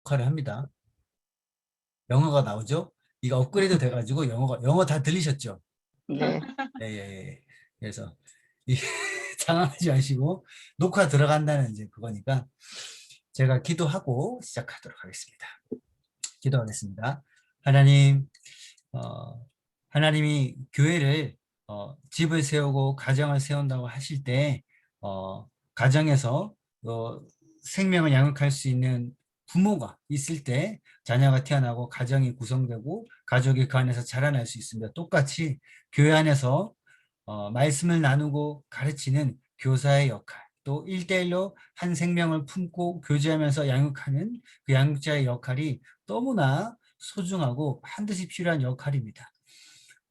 역할을 합니다. 영어가 나오죠? 이거 업그레이드 돼가지고 영어 다 들리셨죠? 네. 예, 예, 예. 그래서 이 당황하지 마시고 녹화 들어간다는 이제 그거니까 제가 기도하고 시작하도록 하겠습니다. 기도하겠습니다. 하나님, 어, 하나님이 교회를 집을 세우고 가정을 세운다고 하실 때 가정에서 생명을 양육할 수 있는 부모가 있을 때 자녀가 태어나고 가정이 구성되고 가족이 그 안에서 자라날 수 있습니다. 똑같이 교회 안에서 말씀을 나누고 가르치는 교사의 역할, 또 1대1로 한 생명을 품고 교제하면서 양육하는 그 양육자의 역할이 너무나 소중하고 반드시 필요한 역할입니다.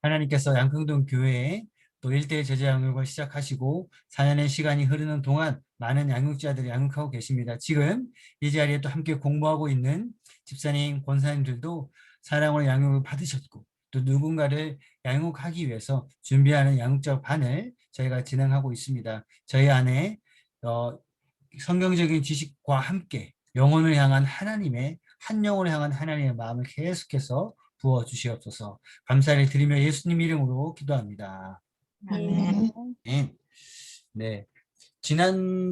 하나님께서 양평동 교회에 또 1대1 제자 양육을 시작하시고 4년의 시간이 흐르는 동안 많은 양육자들이 양육하고 계십니다. 지금 이 자리에 또 함께 공부하고 있는 집사님, 권사님들도 사랑으로 양육을 받으셨고 또 누군가를 양육하기 위해서 준비하는 양육자 반을 저희가 진행하고 있습니다. 저희 안에 성경적인 지식과 함께 영혼을 향한 하나님의 한 영혼을 향한 하나님의 마음을 계속해서 부어 주시옵소서. 감사를 드리며 예수님 이름으로 기도합니다. 아멘. 네. 네.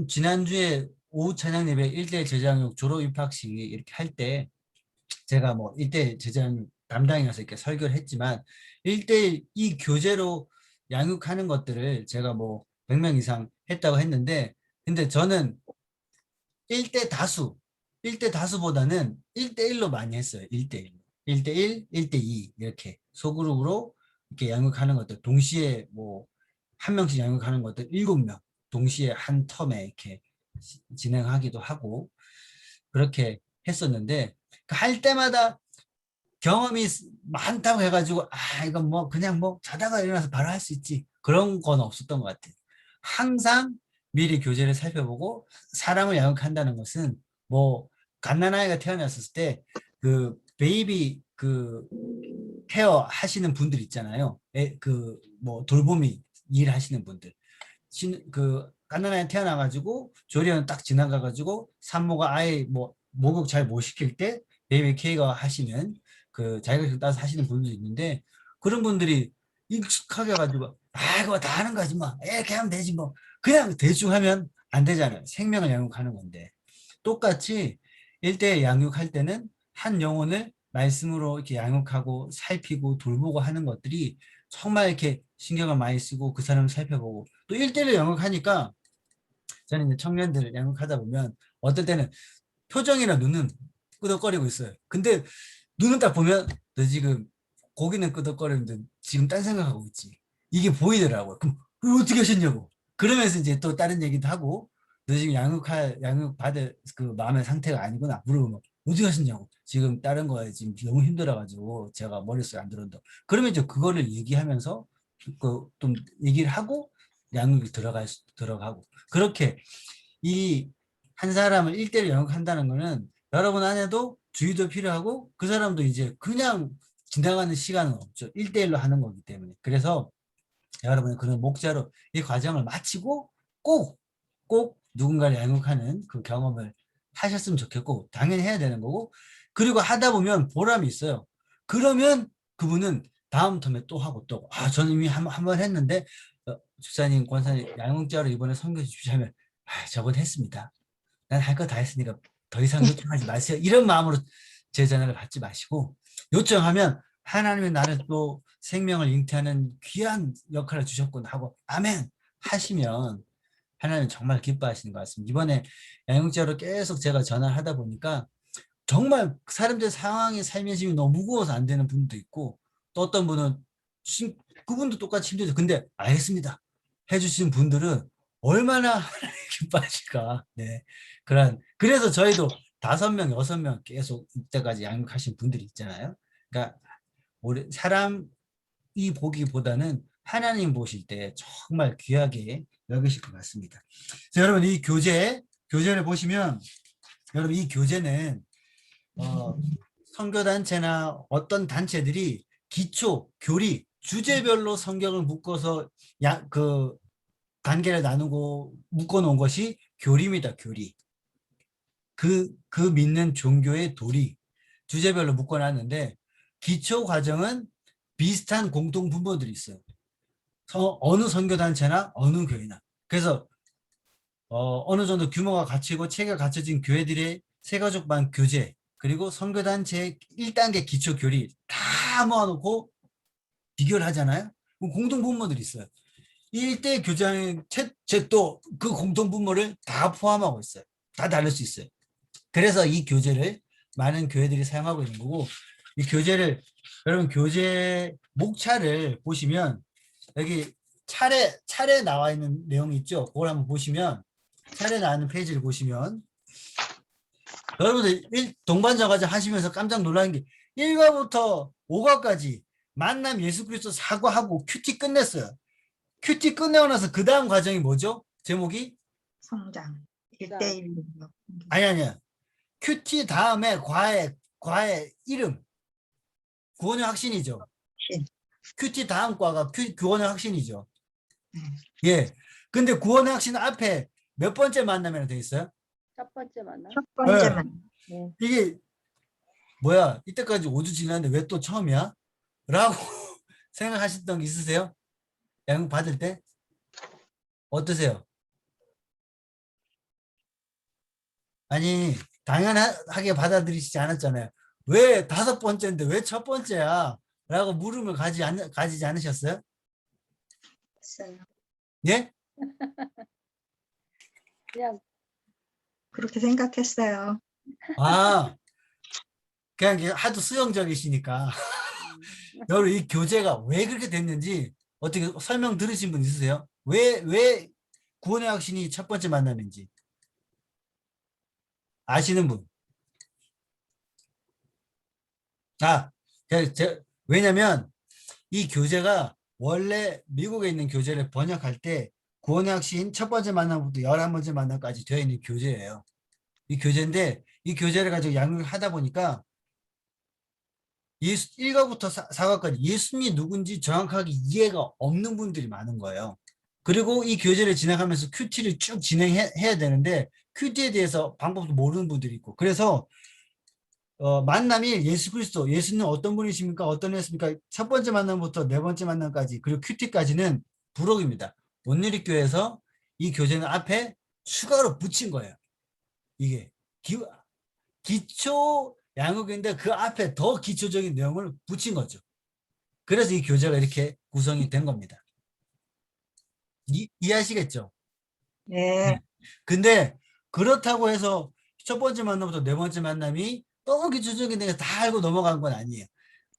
지난주에 오후 찬양 예배 1대1 제자양육 졸업 입학식 이렇게 할 때 제가 뭐 1대1 제자양육 담당이어서 이렇게 설교를 했지만 1대1 이 교재로 양육하는 것들을 제가 뭐 100명 이상 했다고 했는데 근데 저는 1대 다수, 1대 다수보다는 1대1로 많이 했어요. 1대1. 1대1, 1대2 이렇게 소그룹으로 이렇게 양육하는 것들 동시에 뭐 한 명씩 양육하는 것들 7명 동시에 한 텀에 이렇게 진행하기도 하고 그렇게 했었는데 할 때마다 경험이 많다고 해가지고 이건 뭐 그냥 뭐 자다가 일어나서 바로 할 수 있지 그런 건 없었던 것 같아요. 항상 미리 교재를 살펴보고 사람을 양육한다는 것은 뭐 갓난아이가 태어났을 때 그 베이비 그 케어 하시는 분들 있잖아요. 그 뭐 돌보미 일 하시는 분들 그 갓난아이 태어나가지고 조리원 딱 지나가가지고 산모가 아예 뭐 목욕 잘 못 시킬 때 베이비 케어 하시는 그 자격증 따서 하시는 분들도 있는데 그런 분들이 익숙하게 가지고 그거 다 하는 거지 뭐 이렇게 하면 되지 뭐 그냥 대충 하면 안 되잖아요. 생명을 양육하는 건데 똑같이 일대 양육할 때는 한 영혼을 말씀으로 이렇게 양육하고 살피고 돌보고 하는 것들이 정말 이렇게 신경을 많이 쓰고 그 사람을 살펴보고 또 일대일로 양육하니까 저는 이제 청년들을 양육하다 보면 어떨 때는 표정이나 눈은 끄덕거리고 있어요. 근데 눈은 딱 보면 너 지금 고기는 끄덕거리는데 지금 딴 생각하고 있지. 이게 보이더라고요. 그럼 그걸 어떻게 하셨냐고. 그러면서 이제 또 다른 얘기도 하고 너 지금 양육받을 그 마음의 상태가 아니구나. 물어보면 어떻게 하셨냐고. 지금 다른 거에 지금 너무 힘들어가지고 제가 머릿속에 안 들어온다. 그러면 이제 그거를 얘기하면서 좀 얘기를 하고 양육이 들어가고 그렇게 이 한 사람을 일대일로 양육한다는 거는 여러분 안에도 주의도 필요하고 그 사람도 이제 그냥 지나가는 시간은 없죠. 일대일로 하는 거기 때문에. 그래서 여러분은 그런 목자로 이 과정을 마치고 꼭 누군가를 양육하는 그 경험을 하셨으면 좋겠고 당연히 해야 되는 거고 그리고 하다 보면 보람이 있어요. 그러면 그분은 다음 텀에 또 하고 또 저는 이미 한 번 했는데 집사님, 권사님 양육자로 이번에 섬겨 주시면 저번 했습니다. 난 할 거 다 했으니까 더 이상 요청하지 마세요. 이런 마음으로 제 전화를 받지 마시고 요청하면 하나님이 나를 또 생명을 잉태하는 귀한 역할을 주셨구나 하고 아멘 하시면 하나님 정말 기뻐하시는 것 같습니다. 이번에 양육자로 계속 제가 전화를 하다 보니까 정말 사람들 상황이 삶의 짐이 너무 무거워서 안 되는 분도 있고 또 어떤 분은 그분도 똑같이 힘들죠. 근데 알겠습니다. 해주신 분들은 얼마나 하나님 기뻐하실까. 네. 그래서 저희도 5명, 6명 계속 이때까지 양육하신 분들이 있잖아요. 그러니까 우리 사람이 보기보다는 하나님 보실 때 정말 귀하게 여기실 것 같습니다. 자, 여러분 이 교재를 보시면 여러분 이 교재는 선교단체나 어떤 단체들이 기초, 교리, 주제별로 성경을 묶어서 그 관계를 나누고 묶어놓은 것이 교리입니다. 교리. 그 믿는 종교의 도리 주제별로 묶어놨는데 기초 과정은 비슷한 공통 분모들이 있어요. 어느 선교단체나 어느 교회나. 그래서 어느 정도 규모가 갖추고 체계가 갖춰진 교회들의 세가족반 교제 그리고 선교단체의 1단계 기초 교리 다 모아놓고 비교를 하잖아요. 공통 분모들이 있어요. 1대 교장의 책도 그 공통 분모를 다 포함하고 있어요. 다 다를 수 있어요. 그래서 이 교재를 많은 교회들이 사용하고 있는 거고 이 교재를 여러분 교재 목차를 보시면 여기 차례 나와 있는 내용이 있죠. 그걸 한번 보시면 차례 나는 페이지를 보시면 여러분들 동반자과정 하시면서 깜짝 놀라는 게 1과부터 5과까지 만남 예수 그리스도 사과하고 큐티 끝냈어요. 큐티 끝내고 나서 그 다음 과정이 뭐죠? 제목이? 성장. 1대1. 아니야. 큐티 다음에 과의 이름. 구원의 확신이죠. 큐티 다음 과가 구원의 확신이죠. 예. 근데 구원의 확신 앞에 몇 번째 만남이라고 돼 있어요? 첫 번째 만남. 첫 번째 네. 만남. 네. 이게 뭐야? 이때까지 5주 지났는데 왜 또 처음이야? 라고 생각하셨던 게 있으세요? 양육 받을 때? 어떠세요? 아니 당연하게 받아들이시지 않았잖아요. 왜 5번째인데 왜 첫 번째야? 라고 물음을 가지지 않으셨어요? 했어요. 예? 그냥 그렇게 생각했어요. 아, 그냥 하도 수용적이시니까. 여러분 이 교재가 왜 그렇게 됐는지 어떻게 설명 들으신 분 있으세요? 왜 구원의 확신이 첫 번째 만남인지 아시는 분? 왜냐면 이 교재가 원래 미국에 있는 교재를 번역할 때 구원의 확신 첫 번째 만남부터 11번째 만남까지 되어 있는 교재예요. 이 교재인데 이 교재를 가지고 양육을 하다 보니까 1과부터 4과까지 예수님이 누군지 정확하게 이해가 없는 분들이 많은 거예요. 그리고 이 교재를 진행하면서 큐티를 쭉 진행해야 되는데 큐티에 대해서 방법도 모르는 분들이 있고 그래서 만남이 예수 그리스도 예수는 어떤 분이십니까? 어떤 애였습니까? 첫 번째 만남부터 네 번째 만남까지 그리고 큐티까지는 부록입니다. 온누리교회에서 이 교재는 앞에 추가로 붙인 거예요. 이게 기초 양육인데 그 앞에 더 기초적인 내용을 붙인 거죠. 그래서 이 교재가 이렇게 구성이 된 겁니다. 이해하시겠죠? 네. 근데 그렇다고 해서 첫 번째 만남부터 네 번째 만남이 너무 기초적인 내가 다 알고 넘어간 건 아니에요.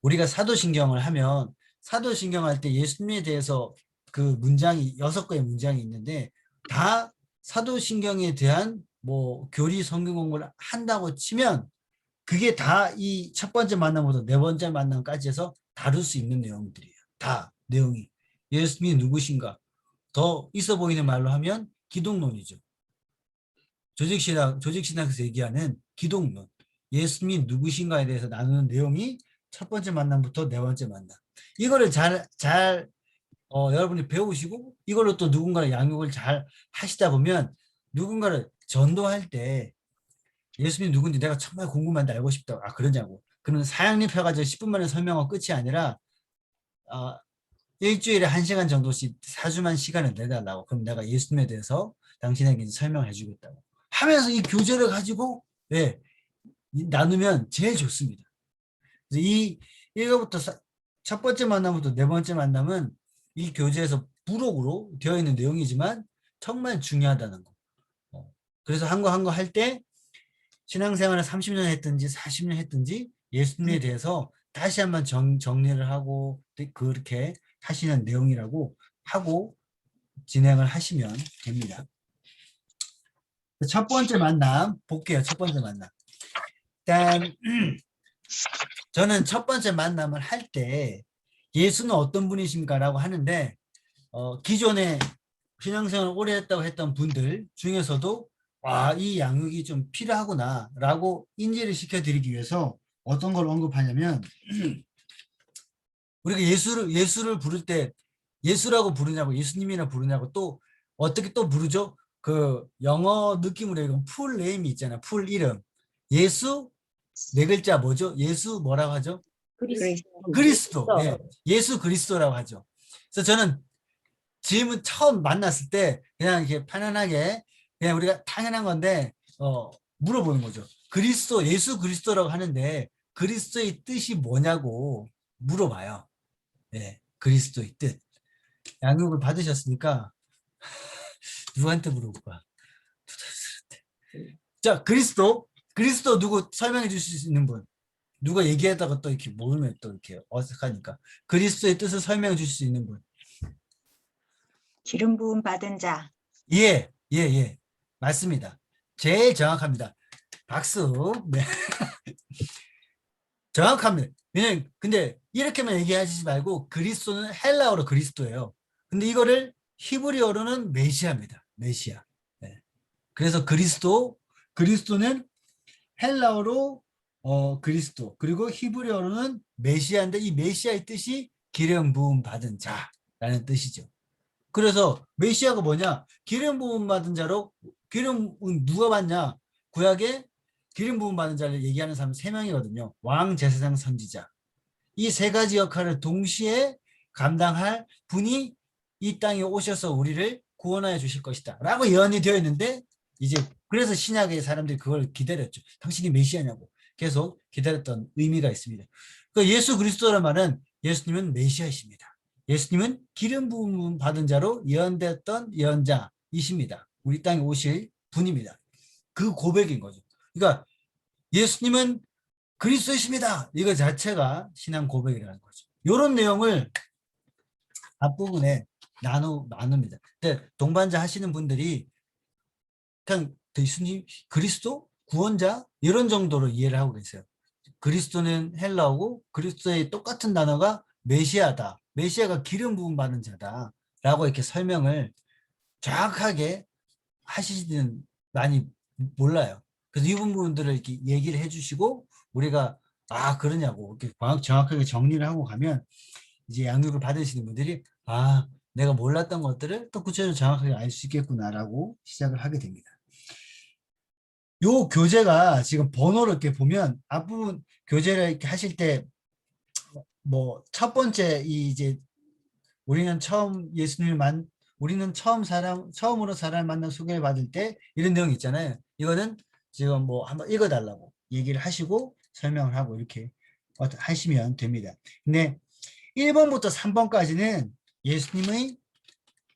우리가 사도신경을 하면 사도신경 할 때 예수님에 대해서 그 문장이 6개의 문장이 있는데 다 사도신경에 대한 뭐 교리 성경 공부를 한다고 치면 그게 다 이 첫 번째 만남부터 네 번째 만남까지 해서 다룰 수 있는 내용들이에요. 다 내용이. 예수님이 누구신가? 더 있어 보이는 말로 하면 기독론이죠. 조직신학에서 얘기하는 기독론. 예수님이 누구신가에 대해서 나누는 내용이 첫 번째 만남부터 네 번째 만남. 이거를 여러분이 배우시고 이걸로 또 누군가를 양육을 잘 하시다 보면 누군가를 전도할 때 예수님이 누군지 내가 정말 궁금한데 알고 싶다. 그러냐고. 그러면 사양립 해가지고 10분 만에 설명하고 끝이 아니라 일주일에 1시간 정도씩 사주만 시간을 내달라고. 그럼 내가 예수님에 대해서 당신에게 설명해 주겠다고. 하면서 이 교재를 가지고 나누면 제일 좋습니다. 그래서 이 1과부터 첫 번째 만남부터 네 번째 만남은 이 교재에서 부록으로 되어 있는 내용이지만 정말 중요하다는 거. 그래서 한 거 할 때 신앙생활을 30년 했든지 40년 했든지 예수님에 대해서 다시 한번 정리를 하고 그렇게 하시는 내용이라고 하고 진행을 하시면 됩니다. 첫 번째 만남 볼게요. 첫 번째 만남. 일단 저는 첫 번째 만남을 할 때 예수는 어떤 분이신가라고 하는데 기존에 신앙생활을 오래 했다고 했던 분들 중에서도 이 양육이 좀 필요하구나라고 인지를 시켜드리기 위해서 어떤 걸 언급하냐면 우리가 예수를 부를 때 예수라고 부르냐고 예수님이라 부르냐고 또 어떻게 또 부르죠? 그 영어 느낌으로 읽으면 풀 네임이 있잖아요. 풀 이름. 예수 네 글자 뭐죠? 예수 뭐라고 하죠? 그리스도. 그리스도. 예. 예수 그리스도라고 하죠. 그래서 저는 질문 처음 만났을 때 그냥 이렇게 편안하게 그냥 우리가 당연한 건데 물어보는 거죠. 그리스도, 예수 그리스도라고 하는데 그리스도의 뜻이 뭐냐고 물어봐요. 예. 그리스도의 뜻. 양육을 받으셨으니까 누구한테 물어볼까? 자, 그리스도 누구 설명해 주실 수 있는 분? 누가 얘기하다가 또 이렇게 모르면 또 이렇게 어색하니까. 그리스도의 뜻을 설명해 주실 수 있는 분. 기름 부음 받은 자. 예, 예, 예. 맞습니다. 제일 정확합니다. 박수. 네. 정확합니다. 왜냐면, 근데 이렇게만 얘기하시지 말고 그리스도는 헬라어로 그리스도예요. 근데 이거를 히브리어로는 메시아입니다. 메시아. 네. 그래서 그리스도는 헬라어로 그리스도, 그리고 히브리어로는 메시아인데 이 메시아의 뜻이 기름 부음 받은 자라는 뜻이죠. 그래서 메시아가 뭐냐? 기름 부음 받은 자로 기름 누가 받냐? 구약에 기름 부음 받은 자를 얘기하는 사람 세 명이거든요. 왕, 제사장, 선지자. 이 세 가지 역할을 동시에 감당할 분이 이 땅에 오셔서 우리를 구원하여 주실 것이다. 라고 예언이 되어 있는데 이제 그래서 신약의 사람들이 그걸 기다렸죠. 당신이 메시아냐고 계속 기다렸던 의미가 있습니다. 그 예수 그리스도란 말은 예수님은 메시아이십니다. 예수님은 기름 부음 받은 자로 예언되었던 예언자이십니다. 우리 땅에 오실 분입니다. 그 고백인 거죠. 그러니까 예수님은 그리스도이십니다. 이거 자체가 신앙 고백이라는 거죠. 이런 내용을 앞부분에 나눕니다. 근데 동반자 하시는 분들이 그냥 예수님, 그리스도, 구원자 이런 정도로 이해를 하고 계세요. 그리스도는 헬라어고 그리스도의 똑같은 단어가 메시아다. 메시아가 기름 부음 받은 자다라고 이렇게 설명을 정확하게 하시지는 많이 몰라요. 그래서 이 부분들을 이렇게 얘기를 해주시고 우리가 그러냐고 이렇게 정확하게 정리를 하고 가면 이제 양육을 받으시는 분들이 내가 몰랐던 것들을 또 구체적으로 정확하게 알 수 있겠구나라고 시작을 하게 됩니다. 요 교재가 지금 번호를 이렇게 보면 앞부분 교재를 이렇게 하실 때 뭐 첫 번째 이제 우리는 처음으로 사람을 만나 소개를 받을 때 이런 내용이 있잖아요. 이거는 지금 뭐 한번 읽어달라고 얘기를 하시고 설명을 하고 이렇게 하시면 됩니다. 근데 1번부터 3번까지는 예수님의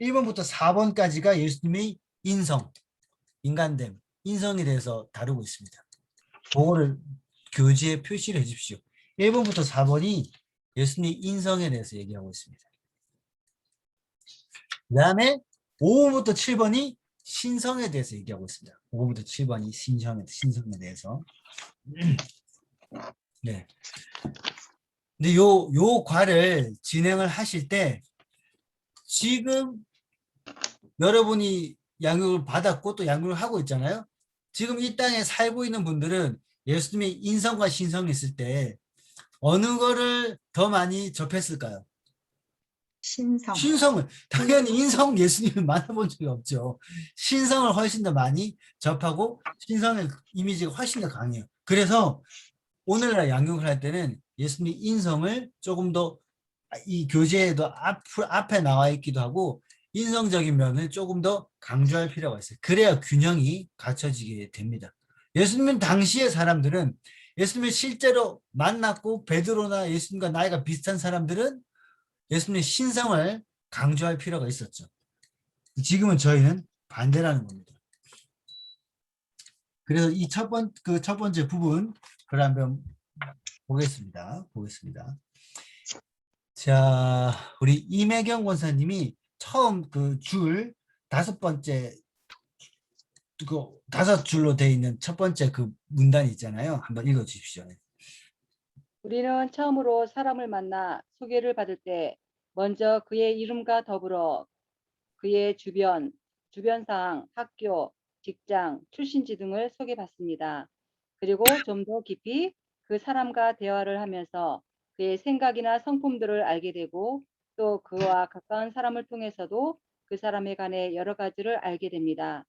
1번부터 4번까지가 예수님의 인간됨, 인성에 대해서 다루고 있습니다. 그거를 교재에 표시를 해주십시오. 1번부터 4번이 예수님 인성에 대해서 얘기하고 있습니다. 그 다음에 5번부터 7번이 신성에 대해서 얘기하고 있습니다. 5번부터 7번이 신성에 대해서. 네. 근데 요 과를 진행을 하실 때 지금 여러분이 양육을 받았고 또 양육을 하고 있잖아요. 지금 이 땅에 살고 있는 분들은 예수님의 인성과 신성이 있을 때 어느 거를 더 많이 접했을까요? 신성. 신성을 당연히 인성 예수님을 만나본 적이 없죠. 신성을 훨씬 더 많이 접하고 신성의 이미지가 훨씬 더 강해요. 그래서 오늘날 양육을 할 때는 예수님 인성을 조금 더 이 교재에도 앞에 나와 있기도 하고 인성적인 면을 조금 더 강조할 필요가 있어요. 그래야 균형이 갖춰지게 됩니다. 예수님 당시의 사람들은 예수님을 실제로 만났고 베드로나 예수님과 나이가 비슷한 사람들은 예수님의 신성을 강조할 필요가 있었죠. 지금은 저희는 반대라는 겁니다. 그래서 이 첫 번째 부분 그걸 한번 보겠습니다. 자, 우리 임혜경 권사님이 처음 그 줄 5번째 그 5줄로 되어 있는 첫 번째 그 문단이 있잖아요. 한번 읽어 주십시오. 우리는 처음으로 사람을 만나 소개를 받을 때 먼저 그의 이름과 더불어 그의 주변 사항, 학교, 직장, 출신지 등을 소개받습니다. 그리고 좀 더 깊이 그 사람과 대화를 하면서 그의 생각이나 성품들을 알게 되고 또 그와 가까운 사람을 통해서도 그 사람에 관해 여러 가지를 알게 됩니다.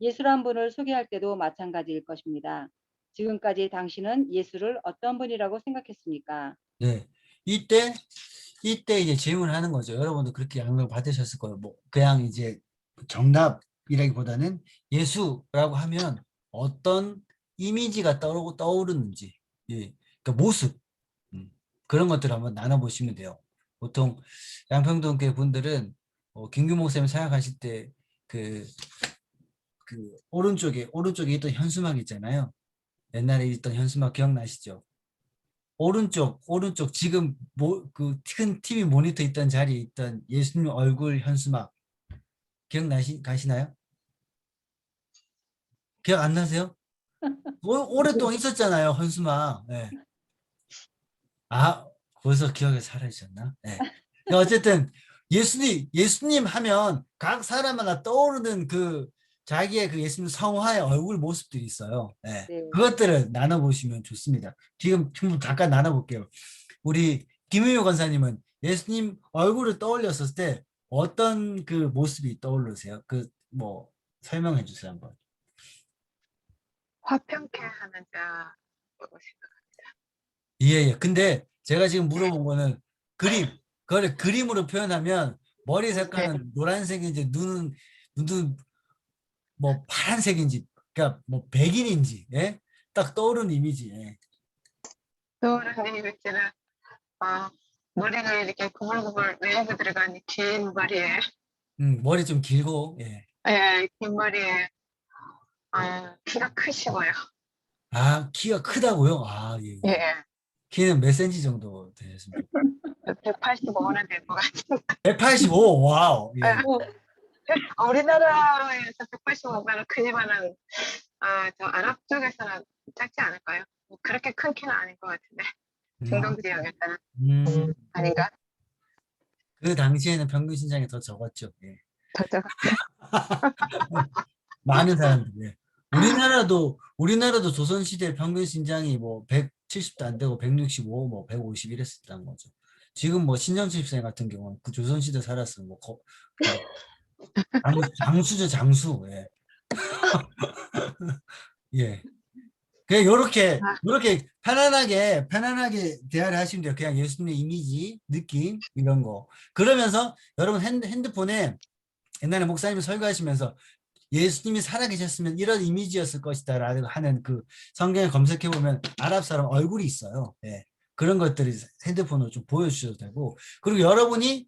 예수란 분을 소개할 때도 마찬가지일 것입니다. 지금까지 당신은 예수를 어떤 분이라고 생각했습니까? 네. 이때 이제 질문하는 거죠. 여러분도 그렇게 양육을 받으셨을 거예요. 뭐 그냥 이제 정답이라기보다는 예수라고 하면 어떤 이미지가 떠오르는지, 예, 그러니까 모습, 그런 것들을 한번 나눠보시면 돼요. 보통 양평동교회 분들은 김규 목사님 생각하실 때 그 오른쪽에 있던 현수막 있잖아요. 옛날에 있던 현수막 기억나시죠? 오른쪽 지금 그 큰 TV 모니터 있던 자리에 있던 예수님 얼굴 현수막 가시나요? 기억 안 나세요? 오랫동안 있었잖아요, 현수막. 네. 아, 벌써 기억에 살아있었나? 네. 근데 어쨌든 예수님 하면 각 사람마다 떠오르는 그 자기의 그 예수님 성화의 얼굴 모습들이 있어요. 네. 네. 그것들을 나눠보시면 좋습니다. 지금 잠깐 나눠볼게요. 우리 김의효 권사님은 예수님 얼굴을 떠올렸을 때 어떤 그 모습이 떠오르세요? 그 뭐 설명해 주세요 한번. 화평케 하는 자라고 생각합니다. 예. 근데 제가 지금 물어본 거는 그걸 그림으로 표현하면 머리 색깔은 노란색인지 눈은 뭐 파란색인지, 그러니까 뭐 백인인지, 예? 딱 떠오르는 이미지. 예. 떠오르는 이미지는 머리가 이렇게 구불구불 외고 들어간 긴 머리에 머리 좀 길고, 예. 긴 머리에 키가 크시고요. 아, 키가 크다고요? 아, 예. 예, 키는 몇 센치 정도 되셨습니까? 185는 될 것 같아요. 185, 와우. 예. 우리나라에서 185면 크지만은 저 아랍 쪽에서는 작지 않을까요? 뭐 그렇게 큰 키는 아닌 것 같은데 중동 지역에서는 음, 아닌가? 그 당시에는 평균 신장이 더 적었죠. 예. 더 작아. 많은 사람들이. 예. 우리나라도 조선시대 평균 신장이 뭐 170도 안 되고 165, 뭐 150 이랬었다는 거죠. 지금 뭐 신정칩생 같은 경우는 그 조선시대 살았으면 장수죠, 장수. 예. 예. 그냥 요렇게 편안하게 대화를 하시면 돼요. 그냥 예수님의 이미지, 느낌, 이런 거. 그러면서 여러분 핸드폰에 옛날에 목사님이 설교하시면서 예수님이 살아계셨으면 이런 이미지였을 것이다 라고 하는 그 성경을 검색해 보면 아랍 사람 얼굴이 있어요. 예. 그런 것들이 핸드폰으로 좀 보여주셔도 되고, 그리고 여러분이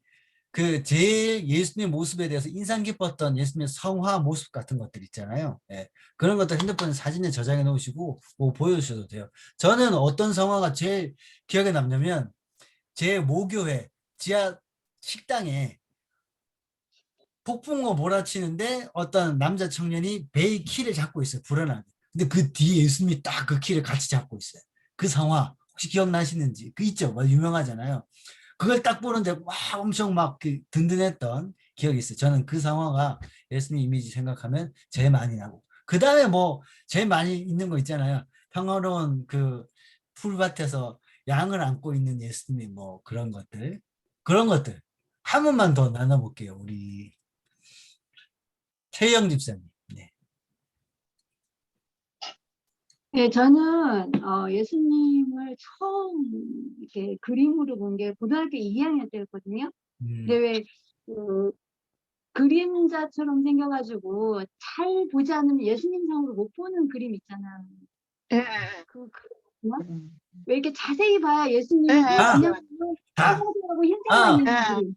그 제일 예수님 모습에 대해서 인상 깊었던 예수님의 성화 모습 같은 것들 있잖아요. 예. 그런 것들 핸드폰 사진에 저장해 놓으시고 뭐 보여주셔도 돼요. 저는 어떤 성화가 제일 기억에 남냐면 제 모교회 지하 식당에 폭풍우 몰아치는데 어떤 남자 청년이 배의 키를 잡고 있어요. 불안하게. 근데 그 뒤에 예수님이 딱 그 키를 같이 잡고 있어요. 그 상황 혹시 기억나시는지? 그 있죠. 뭐 유명하잖아요. 그걸 딱 보는데 와 엄청 막 그 든든했던 기억이 있어요. 저는 그 상황가 예수님 이미지 생각하면 제일 많이 나고. 그 다음에 뭐 제일 많이 있는 거 있잖아요. 평화로운 그 풀밭에서 양을 안고 있는 예수님 뭐 그런 것들. 그런 것들. 한 번만 더 나눠볼게요. 우리 최영 집사님. 네. 네, 저는 예수님을 처음 이렇게 그림으로 본 게 고등학교 2학년 때였거든요. 근데 왜 그 그림자처럼 생겨가지고 잘 보지 않으면 예수님 상으로 못 보는 그림 있잖아요. 예, 왜 이렇게 자세히 봐야 예수님이 아, 그냥 다, 빨간색하고 흰색만 아, 있는 아. 그림.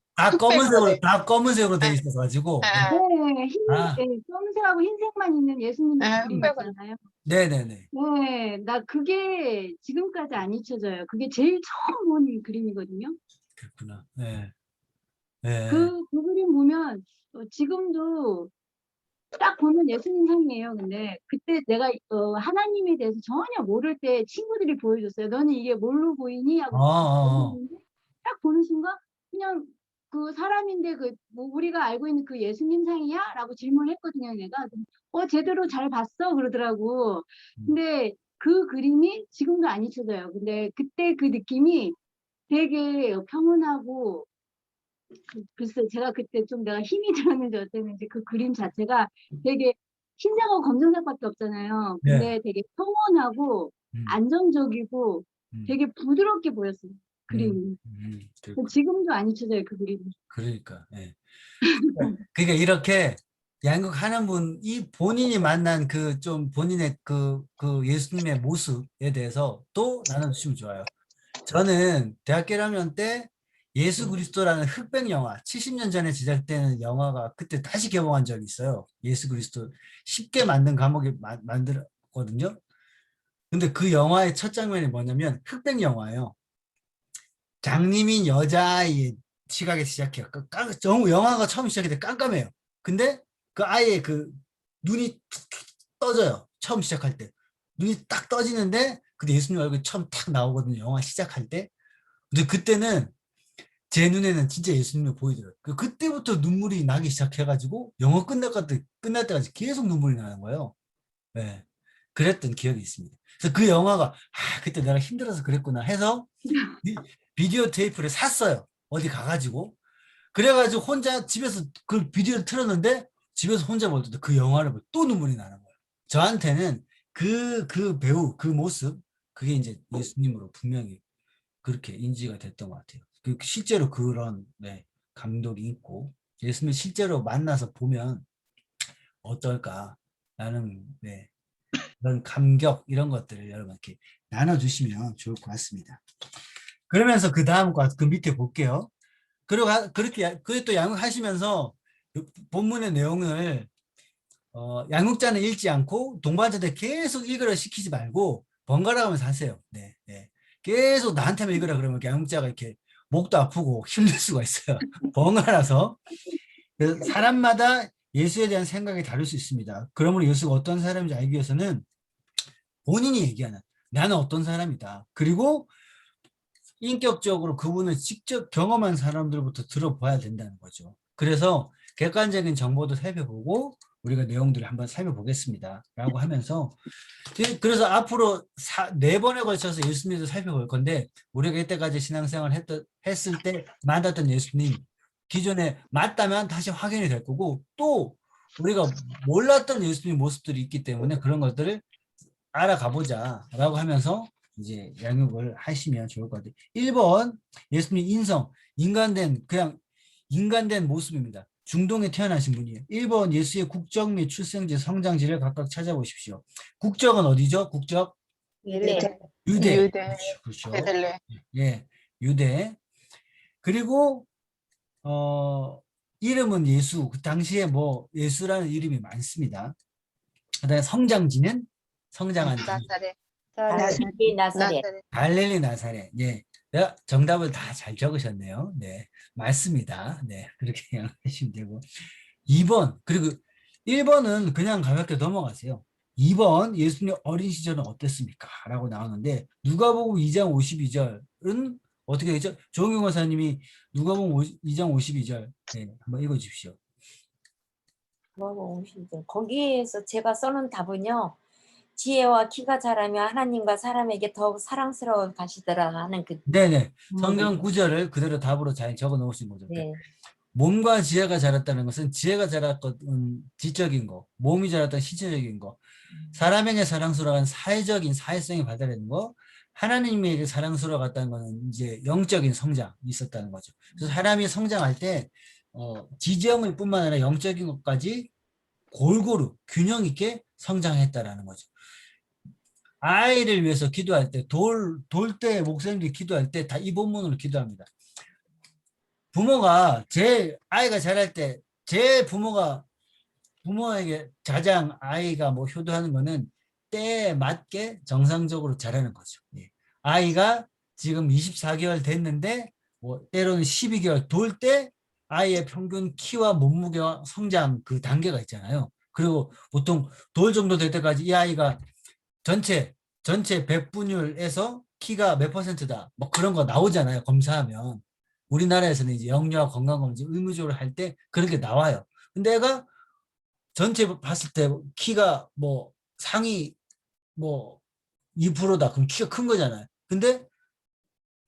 다 검은색으로 돼 있어서 가지고. 네, 아, 검은색하고 흰색만 있는 예수님 네, 그림 흑백은. 있잖아요. 네네네. 네, 나 그게 지금까지 안 잊혀져요. 그게 제일 처음 본 그림이거든요. 그렇구나. 네. 네. 그 그림 보면 지금도 딱 보면 예수님 상이에요. 근데 그때 내가 하나님에 대해서 전혀 모를 때 친구들이 보여줬어요. 너는 이게 뭘로 보이니? 어, 하고 어, 어. 보여줬는데 딱 보는 순간 그냥 그 사람인데 뭐 우리가 알고 있는 그 예수님 상이야? 라고 질문을 했거든요. 내가 제대로 잘 봤어 그러더라고. 근데 그 그림이 지금도 안 잊혀져요. 근데 그때 그 느낌이 되게 평온하고 글쎄 제가 그때 좀 내가 힘이 들었는지 어땠는지 그 그림 자체가 되게 흰색하고 검정색밖에 없잖아요. 네. 근데 되게 평온하고 음, 안정적이고 음, 되게 부드럽게 보였어요. 그림이. 그렇구나. 지금도 안 잊혀져요, 그 그림이. 그러니까, 예. 그러니까 이렇게 양육하는 분, 이 본인이 만난 그 좀 본인의 그 예수님의 모습에 대해서 또 나눠주시면 좋아요. 저는 대학교 1학년 때 예수 그리스도라는 흑백 영화, 70년 전에 제작된 영화가 그때 다시 개봉한 적이 있어요. 예수 그리스도 쉽게 만든 감옥에 만들었거든요. 근데 그 영화의 첫 장면이 뭐냐면 흑백 영화예요. 장님인 여자아이의 시각에서 시작해요. 너무 영화가 처음 시작할 때 깜깜해요. 근데 그 아이의 그 눈이 툭툭 떠져요. 처음 시작할 때. 눈이 딱 떠지는데 근데 예수님 얼굴이 처음 탁 나오거든요. 영화 시작할 때. 근데 그때는 제 눈에는 진짜 예수님이 보이더라고요. 그때부터 눈물이 나기 시작해가지고 영화 끝날 때까지 계속 눈물이 나는 거예요. 네. 그랬던 기억이 있습니다. 그래서 그 영화가 그때 내가 힘들어서 그랬구나 해서 비디오 테이프를 샀어요. 어디 가가지고. 그래가지고 혼자 집에서 그 비디오를 틀었는데 집에서 혼자 볼 때도 그 영화를 보고 또 눈물이 나는 거예요. 저한테는 그 배우, 그 모습, 그게 이제 예수님으로 분명히 그렇게 인지가 됐던 것 같아요. 실제로 그런 네, 감독이 있고 예수님 실제로 만나서 보면 어떨까라는 네, 그런 감격 이런 것들을 여러분 이렇게 나눠주시면 좋을 것 같습니다. 그러면서 그 다음 그 밑에 볼게요. 그리고 그게 또 양육하시면서 본문의 내용을 양육자는 읽지 않고 동반자들 계속 읽으라 시키지 말고 번갈아 가면서 하세요. 네, 네. 계속 나한테만 읽으라 그러면 양육자가 이렇게 목도 아프고 힘들 수가 있어요. 번갈아서. 그래서 사람마다 예수에 대한 생각이 다를 수 있습니다. 그러므로 예수가 어떤 사람인지 알기 위해서는 본인이 얘기하는 나는 어떤 사람이다. 그리고 인격적으로 그분을 직접 경험한 사람들부터 들어봐야 된다는 거죠. 그래서 객관적인 정보도 살펴보고 우리가 내용들을 한번 살펴보겠습니다. 라고 하면서 그래서 앞으로 4번에 걸쳐서 예수님을 살펴볼 건데 우리가 이때까지 신앙생활 했을 때 만났던 예수님 기존에 맞다면 다시 확인이 될 거고 또 우리가 몰랐던 예수님 모습들이 있기 때문에 그런 것들을 알아가보자 라고 하면서 이제 양육을 하시면 좋을 것 같아요. 1번 예수님 인성, 그냥 인간된 모습입니다. 중동에 태어나신 분이에요. 1번 예수의 국적 및 출생지, 성장지를 각각 찾아보십시오. 국적은 어디죠? 국적? 유대. 유대. 유대, 그렇죠. 베들레. 예, 유대. 그리고 이름은 예수. 그 당시에 뭐 예수라는 이름이 많습니다. 그다음에 성장지는 성장한 지. 나사렛. 나사렛. 나사렛. 갈릴리 나사렛. 예. 내가 정답을 다 잘 적으셨네요. 네. 맞습니다. 네. 그렇게 하시면 되고. 2번. 그리고 1번은 그냥 가볍게 넘어가세요. 2번 예수님 어린 시절은 어땠습니까? 라고 나오는데 누가복음 2장 52절은 어떻게 되죠? 조은경 권사님이 누가복음 2장 52절 네, 한번 읽어주십시오. 거기에서 제가 써놓은 답은요. 지혜와 키가 자라며 하나님과 사람에게 더욱 사랑스러워 가시더라 하는 그. 네네. 성경 구절을 그대로 답으로 잘 적어 놓으신 거죠. 네. 몸과 지혜가 자랐다는 것은 지혜가 자랐건 지적인 거, 몸이 자랐던 신체적인 거, 사람에게 사랑스러운 사회적인 사회성이 발달되는 거, 하나님에게 사랑스러웠다는 것은 이제 영적인 성장이 있었다는 거죠. 그래서 사람이 성장할 때 지적일 뿐만 아니라 영적인 것까지 골고루 균형 있게 성장했다라는 거죠. 아이를 위해서 기도할 때 돌 때 목사님들이 기도할 때 다 이 본문으로 기도합니다. 부모가 제 아이가 자랄 때 제 부모에게 가장 아이가 뭐 효도하는 거는 때에 맞게 정상적으로 자라는 거죠. 예. 아이가 지금 24개월 됐는데 뭐 때로는 12개월 돌 때 아이의 평균 키와 몸무게와 성장 그 단계가 있잖아요. 그리고 보통 돌 정도 될 때까지 이 아이가 전체 100분율에서 키가 몇 %다 뭐 그런 거 나오잖아요. 검사하면. 우리나라에서는 이제 영유아 건강검진 의무적으로 할 때 그렇게 나와요. 근데 애가 전체 봤을 때 키가 뭐 상위 뭐 2%다. 그럼 키가 큰 거잖아요. 근데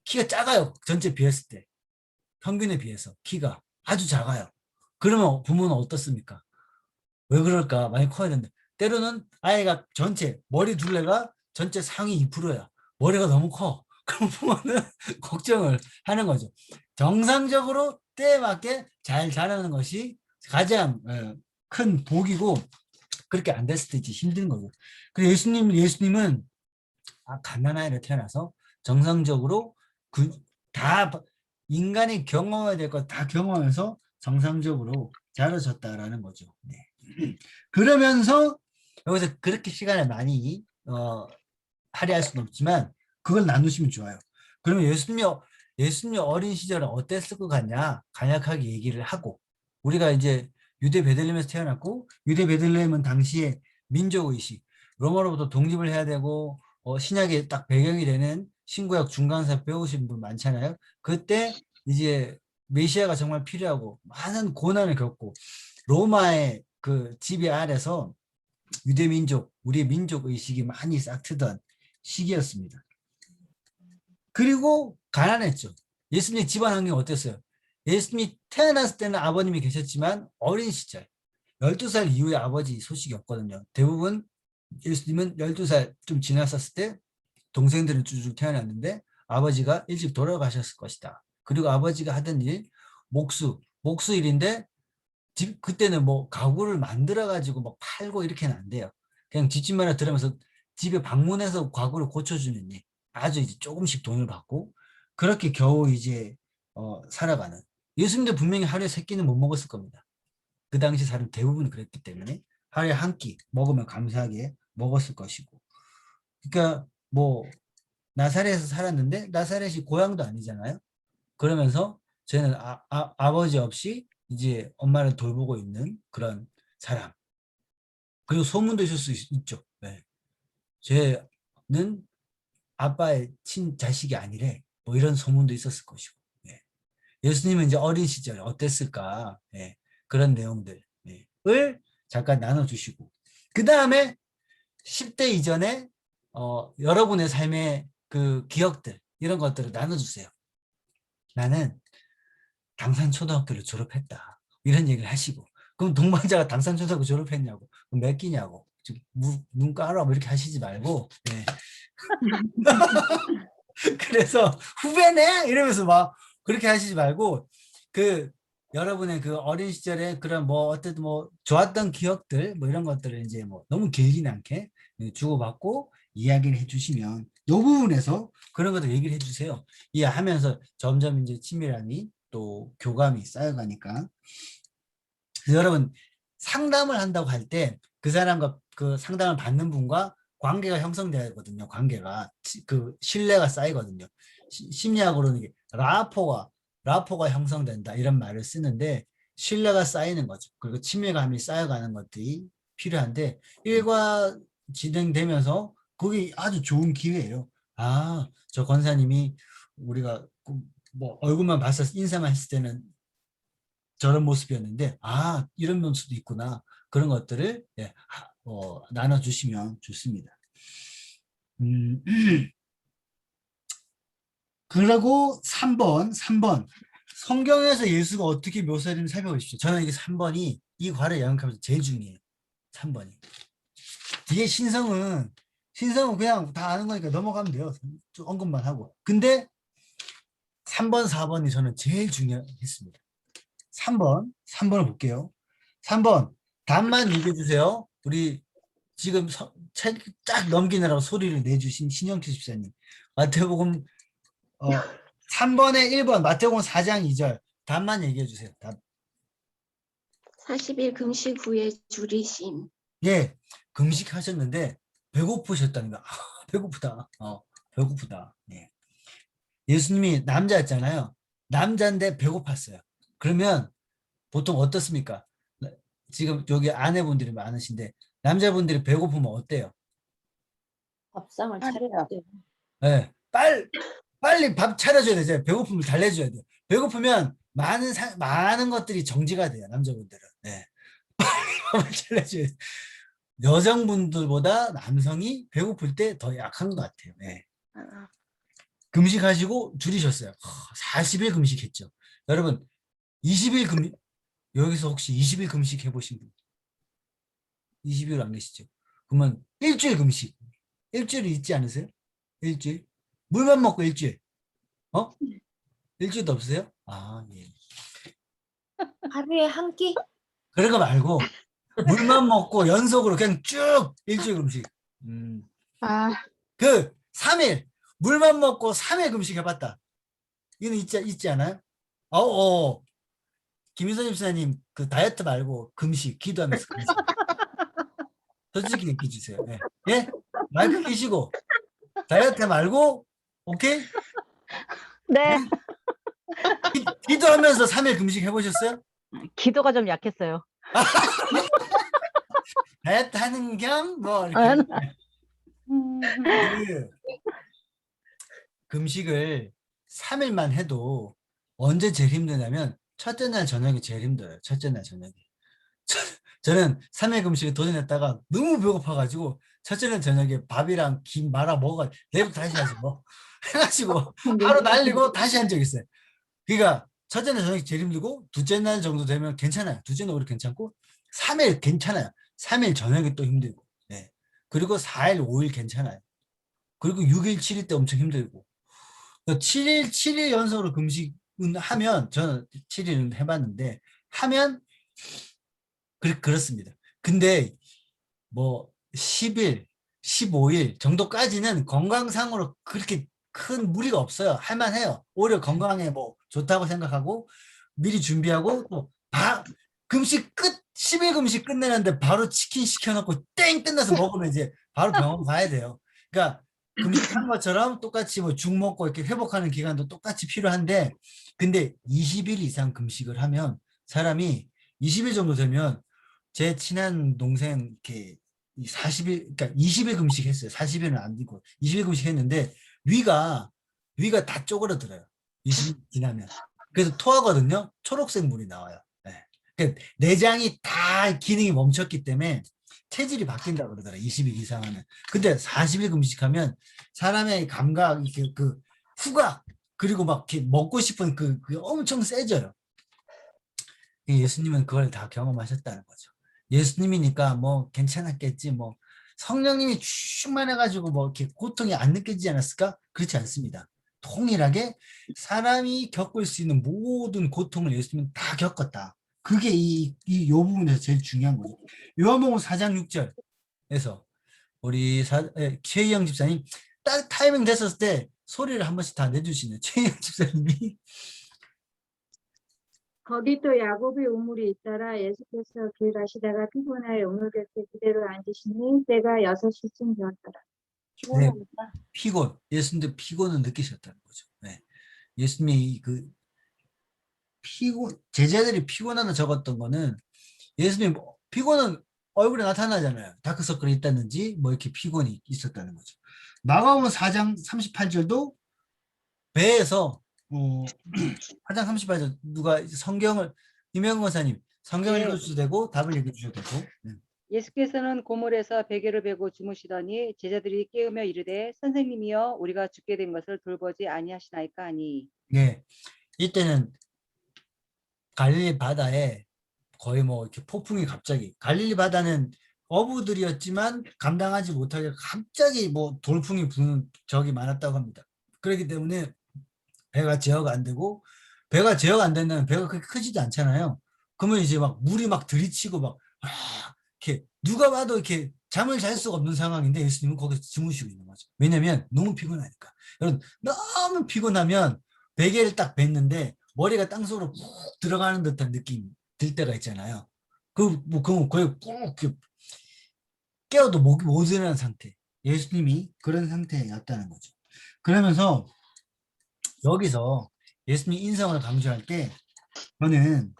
키가 작아요. 전체 비했을 때. 평균에 비해서 키가 아주 작아요. 그러면 부모는 어떻습니까? 왜 그럴까? 많이 커야 된다. 때로는 아이가 전체 머리 둘레가 전체 상위 2%야. 머리가 너무 커. 그럼 부모는 걱정을 하는 거죠. 정상적으로 때에 맞게 잘 자라는 것이 가장 큰 복이고 그렇게 안 됐을 때 이제 힘든 거죠. 그래서 예수님은 갓난아이로 태어나서 정상적으로 다 인간이 경험해야 될 것 다 경험하면서 정상적으로 자라졌다라는 거죠. 네. 그러면서 여기서 그렇게 시간을 많이 할애할 수는 없지만 그걸 나누시면 좋아요. 그러면 예수님 어린 시절은 어땠을 것 같냐 간략하게 얘기를 하고 우리가 이제 유대 베들레헴에서 태어났고 유대 베들레헴은 당시에 민족의식 로마로부터 독립을 해야 되고 신약에 딱 배경이 되는 신구약 중간사 배우신 분 많잖아요. 그때 이제 메시아가 정말 필요하고 많은 고난을 겪고 로마의 그 지배 아래서 유대 민족, 우리 민족 의식이 많이 싹트던 시기였습니다. 그리고 가난했죠. 예수님의 집안 환경이 어땠어요? 예수님이 태어났을 때는 아버님이 계셨지만 어린 시절 12살 이후에 아버지 소식이 없거든요. 대부분 예수님은 12살 좀 지났었을 때 동생들은 쭉 태어났는데 아버지가 일찍 돌아가셨을 것이다. 그리고 아버지가 하던 일 목수일인데 그때는 뭐 가구를 만들어 가지고 막 팔고 이렇게는 안 돼요. 그냥 뒷집마다 들으면서 집에 방문해서 가구를 고쳐주는 일 아주 이제 조금씩 돈을 받고 그렇게 겨우 이제 살아가는 예수님도 분명히 하루에 3끼는 못 먹었을 겁니다. 그 당시 사람 대부분 그랬기 때문에 하루에 한 끼 먹으면 감사하게 먹었을 것이고 그러니까 뭐 나사렛에서 살았는데 나사렛이 고향도 아니잖아요. 그러면서 저는 아버지 없이 이제 엄마를 돌보고 있는 그런 사람. 그리고 소문도 있을 수 있죠. 네. 쟤는 아빠의 친자식이 아니래. 뭐 이런 소문도 있었을 것이고. 네. 예수님은 이제 어린 시절 어땠을까. 네. 그런 내용들을 잠깐 나눠주시고. 그 다음에 10대 이전에 여러분의 삶의 그 기억들 이런 것들을 나눠주세요. 나는 당산초등학교를 졸업했다. 이런 얘기를 하시고 그럼 동반자가 당산초등학교 졸업했냐고 그럼 몇 끼냐고 눈 깔아 뭐 이렇게 하시지 말고 네. 그래서 후배네 이러면서 막 그렇게 하시지 말고 그 여러분의 그 어린 시절에 그런 뭐 어쨌든 뭐 좋았던 기억들 뭐 이런 것들을 이제 뭐 너무 길진 않게 주고받고 이야기를 해주시면 이 부분에서 그런 것들 얘기를 해주세요. 이해하면서 점점 이제 친밀함이 또 교감이 쌓여가니까 여러분 상담을 한다고 할 때 그 사람과 그 상담을 받는 분과 관계가 형성되거든요. 관계가 그 신뢰가 쌓이거든요. 심리학으로는 이게 라포가 형성된다 이런 말을 쓰는데 신뢰가 쌓이는 거죠. 그리고 친밀감이 쌓여가는 것들이 필요한데 일과 진행되면서 그게 아주 좋은 기회예요. 저 권사님이 우리가 뭐 얼굴만 봤을 인사만 했을 때는 저런 모습이었는데 이런 모습도 있구나. 그런 것들을 나눠주시면 좋습니다. 그리고 3번 성경에서 예수가 어떻게 묘사되는지 살펴보십시오. 저는 이게 3번이 이 과를 양육하면서 제일 중요해요. 3번이. 뒤에 신성은 그냥 다 아는 거니까 넘어가면 돼요. 언급만 하고. 근데 3번, 4번이 저는 제일 중요했습니다. 3번을 볼게요. 3번 답만 얘기해 주세요. 우리 지금 책 쫙 넘기느라고 소리를 내주신 신영태 집사님. 마태복음 3번에 1번 마태복음 4장 2절 답만 얘기해 주세요. 답. 40일 금식 후에 줄이심. 예, 금식하셨는데 배고프셨다는 거. 배고프다. 배고프다. 예. 예수님이 남자였잖아요. 남자인데 배고팠어요. 그러면 보통 어떻습니까? 지금 여기 아내분들이 많으신데 남자분들이 배고프면 어때요? 밥상을 차려야 돼요. 네, 빨리 밥 차려줘야 되죠. 배고픔을 달래줘야 돼요. 배고프면 많은 것들이 정지가 돼요. 남자분들은. 네. 밥을 차려줘야 돼요. 여성분들보다 남성이 배고플 때 더 약한 것 같아요. 네. 금식하시고 줄이셨어요. 40일 금식했죠. 여러분 20일 금식 여기서 혹시 20일 금식 해보신 분? 20일 안 계시죠? 그러면 일주일 금식. 일주일이 있지 않으세요? 일주일. 물만 먹고 일주일. 일주일도 없으세요? 아, 예. 하루에 한 끼? 그런 거 말고 물만 먹고 연속으로 그냥 쭉 일주일 금식. 아, 그 3일 물만 먹고 3일 금식 해봤다. 이건 있지 않아요? 김희선 집사님 그 다이어트 말고 금식 기도하면서 금식. 솔직히 얘기해 주세요. 예? 예? 마이크 끼시고 다이어트 말고 오케이? 네, 기도하면서 3일 금식 해보셨어요? 기도가 좀 약했어요. 다이어트 하는 겸 뭐 아, 이렇게 그 금식을 3일만 해도 언제 제일 힘드냐면 첫째 날 저녁이 제일 힘들어요. 첫째 날 저녁이. 저는 3일 금식에 도전했다가 너무 배고파가지고 첫째 날 저녁에 밥이랑 김 말아 먹어 내일부터 다시 하지 뭐 해가지고 하루 날리고 다시 한 적 있어요. 그러니까 첫째 날 저녁이 제일 힘들고 둘째 날 정도 되면 괜찮아요. 둘째 날 오히려 괜찮고 3일 괜찮아요. 3일 저녁이 또 힘들고 네. 그리고 4일 5일 괜찮아요. 그리고 6일 7일 때 엄청 힘들고 7일 연속으로 금식은 하면 저는 7일은 해봤는데 하면 그렇습니다. 근데 뭐 10일, 15일 정도까지는 건강상으로 그렇게 큰 무리가 없어요. 할만해요. 오히려 건강에 뭐 좋다고 생각하고 미리 준비하고 또 금식 끝 10일 금식 끝내는데 바로 치킨 시켜놓고 땡 끝나서 먹으면 이제 바로 병원 가야 돼요. 그러니까 금식한 것처럼 똑같이 뭐 죽 먹고 이렇게 회복하는 기간도 똑같이 필요한데 근데 20일 이상 금식을 하면 사람이 20일 정도 되면 제 친한 동생 이렇게 40일 그러니까 20일 금식 했어요. 40일은 안 되고 20일 금식 했는데 위가 다 쪼그라들어요. 20일 지나면. 그래서 토하거든요. 초록색 물이 나와요. 네. 그러니까 내장이 다 기능이 멈췄기 때문에 체질이 바뀐다 그러더라고요. 20일 이상 하면. 근데 40일 금식하면 사람의 감각, 이렇게 그 후각, 그리고 막 이렇게 먹고 싶은 그 엄청 세져요. 예수님은 그걸 다 경험하셨다는 거죠. 예수님이니까 뭐 괜찮았겠지, 뭐 성령님이 충만해가지고 뭐 이렇게 고통이 안 느껴지지 않았을까? 그렇지 않습니다. 동일하게 사람이 겪을 수 있는 모든 고통을 예수님은 다 겪었다. 그게 요 부분에서 제일 중요한 거죠. 요한복음 4장 6절에서 우리 최희영 집사님 딱 타이밍 됐었을 때 소리를 한 번씩 다 내주시는 최희영 집사님이 거기 또 야곱의 우물이 있더라. 예수께서 길 가시다가 피곤하여 우물 곁에 그대로 앉으시니 때가 6시쯤 되었더라. 피곤하니까. 피곤, 예수님도 피곤을 느끼셨다는 거죠. 네. 예수님이 그 제자들이 피곤하다 적었던 거는 예수님 피곤은 얼굴에 나타나잖아요. 다크서클이 있다든지 뭐 이렇게 피곤이 있었다는 거죠. 마가복음 4장 38절도 배에서 4장 38절 누가 성경을 이명근 권사님 성경을 네. 읽어주셔도 되고 답을 읽어주셔도 되고 네. 예수께서는 고물에서 베개를 베고 주무시더니 제자들이 깨우며 이르되 선생님이여 우리가 죽게 된 것을 돌보지 아니하시나이까 하니. 네. 이때는 갈릴리 바다에 거의 뭐 이렇게 폭풍이 갑자기 갈릴리 바다는 어부들이었지만 감당하지 못하게 갑자기 뭐 돌풍이 부는 적이 많았다고 합니다. 그렇기 때문에 배가 제어가 안 되고 배가 제어가 안 되면 배가 그렇게 크지도 않잖아요. 그러면 이제 막 물이 막 들이치고 막 이렇게 누가 봐도 이렇게 잠을 잘 수가 없는 상황인데 예수님은 거기서 주무시고 있는 거죠. 왜냐면 너무 피곤하니까. 여러분 너무 피곤하면 베개를 딱 뱉는데 머리가 땅속으로 푹 들어가는 듯한 느낌 들 때가 있잖아요. 그럼 거의 꾹 깨워도 못 일어나는 상태. 예수님이 그런 상태였다는 거죠. 그러면서 여기서 예수님 인성을 강조할 때 저는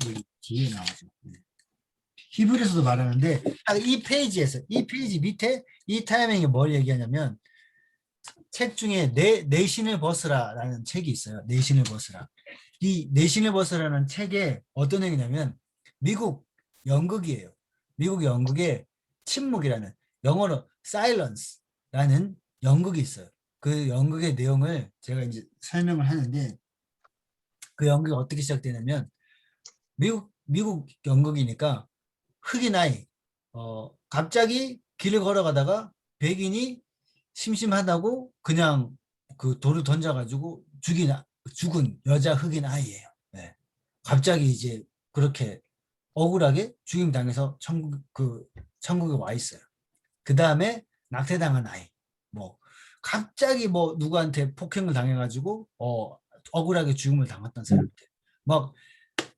여기 뒤에 나와서 히브리서도 말하는데 이 페이지에서 이 페이지 밑에 이 타이밍에 뭘 얘기하냐면 책 중에 내 신을 벗으라라는 책이 있어요. 내 신을 벗으라. 이 내 신을 벗으라는 책에 어떤 얘기냐면 미국 연극이에요. 미국 연극에 침묵이라는 영어로 silence라는 연극이 있어요. 그 연극의 내용을 제가 이제 설명을 하는데 그 연극이 어떻게 시작되냐면 미국 연극이니까 흑인 아이 갑자기 길을 걸어가다가 백인이 심심하다고 그냥 그 돌을 던져가지고 죽은 여자 흑인 아이예요. 네. 갑자기 이제 그렇게 억울하게 죽임 당해서 천국에 와 있어요. 그 다음에 낙태당한 아이, 뭐 갑자기 뭐 누구한테 폭행을 당해가지고 억울하게 죽음을 당했던 사람들, 막